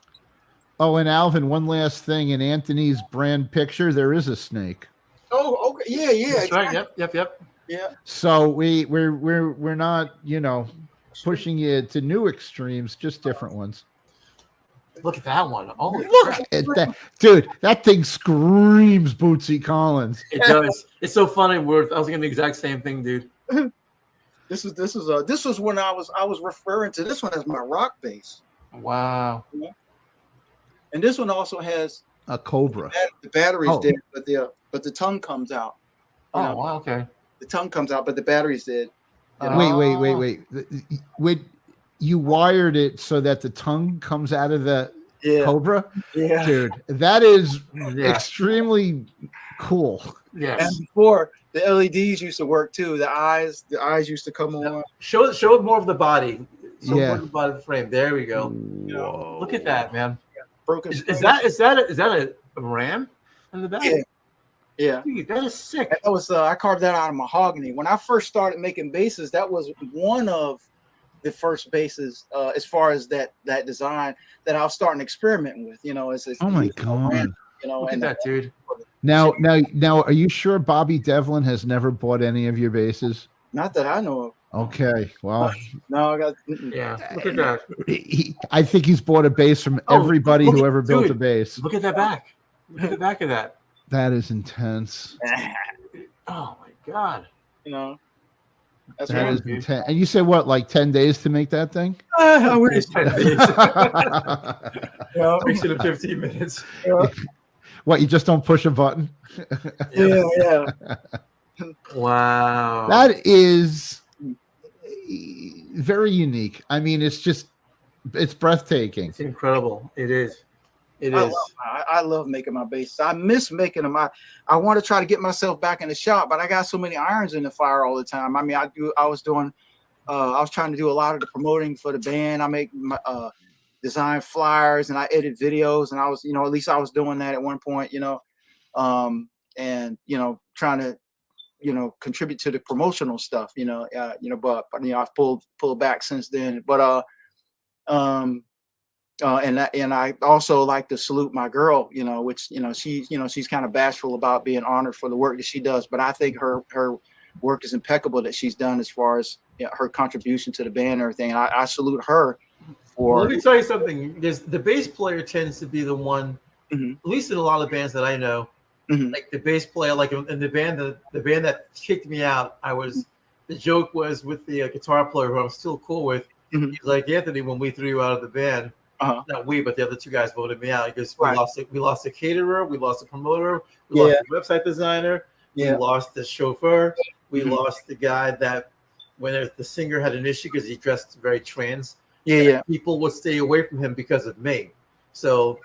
Oh, and Alvin, one last thing. In Anthony's brand picture, there is a snake. Oh, okay. Yeah. That's right. Yep. Yeah. So we're not, pushing you to new extremes, just different ones. Look at that one. Oh, look at that, dude! That thing screams Bootsy Collins. It does. It's so funny. I was thinking the exact same thing, dude. This was when I was referring to this one as my rock bass. Wow. Yeah. And this one also has a Cobra. The battery's dead, but the tongue comes out. Wow. Okay. The tongue comes out, but the battery's dead. Wait. You wired it so that the tongue comes out of the Cobra? Yeah. Dude, that is extremely cool. Yes. And before, the LEDs used to work too. The eyes used to come on. Show more of the body. More of the body of the frame. There we go. Whoa. Look at that, man. Broken. Is that a ram in the back? Yeah. Dude, that is sick. That was I carved that out of mahogany. When I first started making basses, that was one of the first basses as far as that design that I was starting experimenting with. It's oh my god! Look at that, dude. Now, are you sure Bobby Devlin has never bought any of your basses? Not that I know of. Okay, well, No, I got. Yeah, look at that. I think he's bought a bass from everybody who ever built a bass. Look at that back. Look at the back of that. That is intense. Oh my God. You know, that's That right. is intense. And you said what, like 10 days to make that thing? I wish. 10 days. Yeah. Makes it in 15 minutes. What, you just don't push a button? Yeah. Wow. That is very unique. I mean, it's breathtaking. It's incredible. It is. It I is. I love making my basses. I miss making them. I want to try to get myself back in the shop, but I got so many irons in the fire all the time. I mean, I was trying to do a lot of the promoting for the band. I make my design flyers and I edit videos, and I was, at least I was doing that at one point, and trying to, contribute to the promotional stuff, but I've pulled back since then. But and I also like to salute my girl, which she's kind of bashful about being honored for the work that she does, but I think her work is impeccable that she's done as far as her contribution to the band and everything. And I salute her for. Well, let me tell you something. The bass player tends to be the one, Mm-hmm. at least in a lot of bands that I know, Mm-hmm. like the bass player, like in the band that kicked me out. The joke was with the guitar player who I'm still cool with. Mm-hmm. He's like, Anthony, when we threw you out of the band. Uh-huh. Not we, but the other two guys voted me out because Right. we lost the caterer, we lost the promoter, we lost the website designer, we lost the chauffeur, we Mm-hmm. lost the guy that when the singer had an issue because he dressed very trans. People would stay away from him because of me. So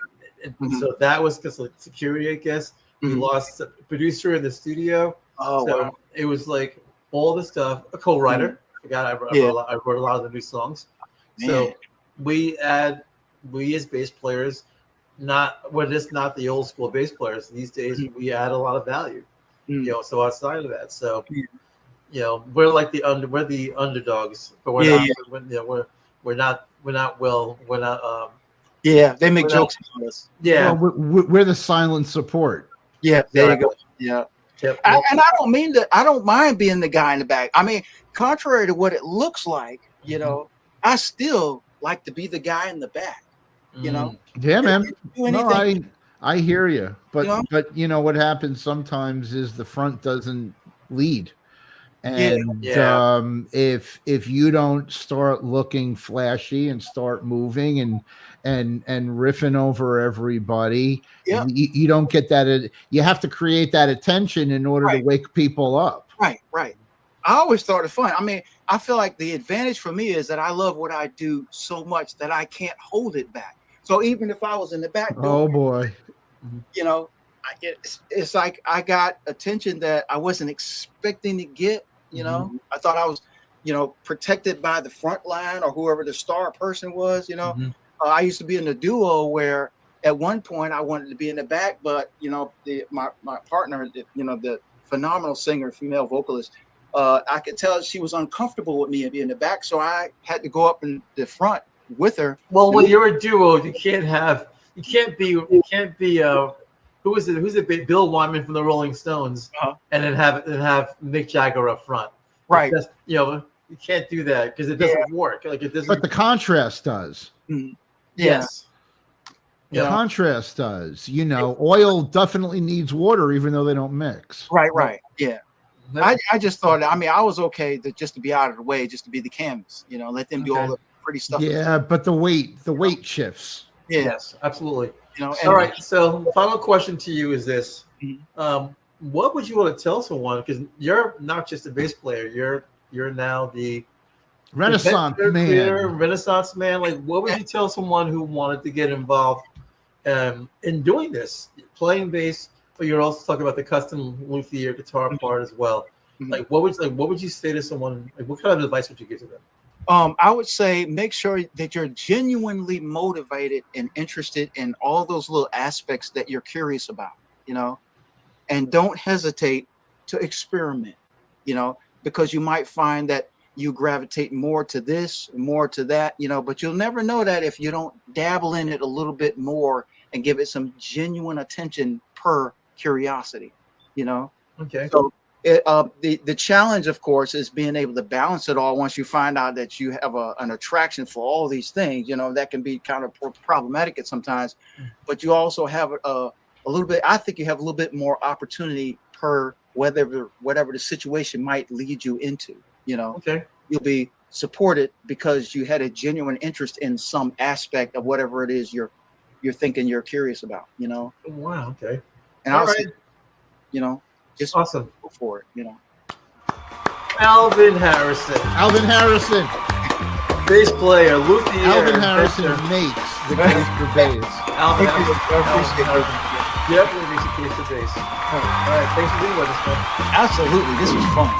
that was because of security, I guess. We lost a producer in the studio. Oh, so wow. it was like all the stuff. A co-writer. I wrote a lot of the new songs. Man. So we as bass players, we're just not the old school bass players. These days we add a lot of value. So outside of that, so we're like we're the underdogs, but we're not they make jokes about us. Well, we're the silent support. There you go. Yep. And I don't mind being the guy in the back. I mean, contrary to what it looks like, I still like to be the guy in the back. Yeah, man. No, I hear you, but what happens sometimes is the front doesn't lead, and if you don't start looking flashy and start moving and riffing over everybody, you don't get that. You have to create that attention in order to wake people up. Right. I always thought it fun. I mean, I feel like the advantage for me is that I love what I do so much that I can't hold it back. So even if I was in the back door, oh boy, it's like I got attention that I wasn't expecting to get. I thought I was, protected by the front line or whoever the star person was. I used to be in a duo where at one point I wanted to be in the back, but my partner, the phenomenal singer, female vocalist, I could tell she was uncomfortable with me being in the back, so I had to go up in the front with her. Well, when you're a duo, you can't be who's it? Bill Wyman from the Rolling Stones, and then have Mick Jagger up front. Right. Just, you can't do that because it doesn't work. Like it doesn't. But the contrast does. Yes. The contrast does. Oil definitely needs water, even though they don't mix. Right. Yeah. I just thought, I was okay just to be out of the way, just to be the canvas, let them do all the pretty stuff. Yeah, but the weight shifts. Yeah. Yes, absolutely. All right. So final question to you is this. What would you want to tell someone? Because you're not just a bass player, you're now the Renaissance man. Like, what would you tell someone who wanted to get involved in doing this, playing bass, but you're also talking about the custom luthier guitar part as well? Like, what would you say to someone? Like, what kind of advice would you give to them? I would say make sure that you're genuinely motivated and interested in all those little aspects that you're curious about, and don't hesitate to experiment, because you might find that you gravitate more to this, more to that, but you'll never know that if you don't dabble in it a little bit more and give it some genuine attention per curiosity, you know. Okay. So the challenge, of course, is being able to balance it all. Once you find out that you have an attraction for all these things, you know, that can be kind of problematic at sometimes, but you also have a little bit, I think you have a little bit more opportunity per whatever the situation might lead you into, you know. Okay. You'll be supported because you had a genuine interest in some aspect of whatever it is you're thinking you're curious about, you know. Wow. Okay. And All I'll right. say, you know, just Awesome. go for it, you know. Alvin Harrison, Alvin Harrison. bass player, luthier. Alvin Harrison inventor. makes the case for bass. Alvin Thank you. Harrison. I appreciate Alvin it. Harrison. Definitely makes a case for bass. All right. Thanks for being with us, man. Absolutely, this was fun.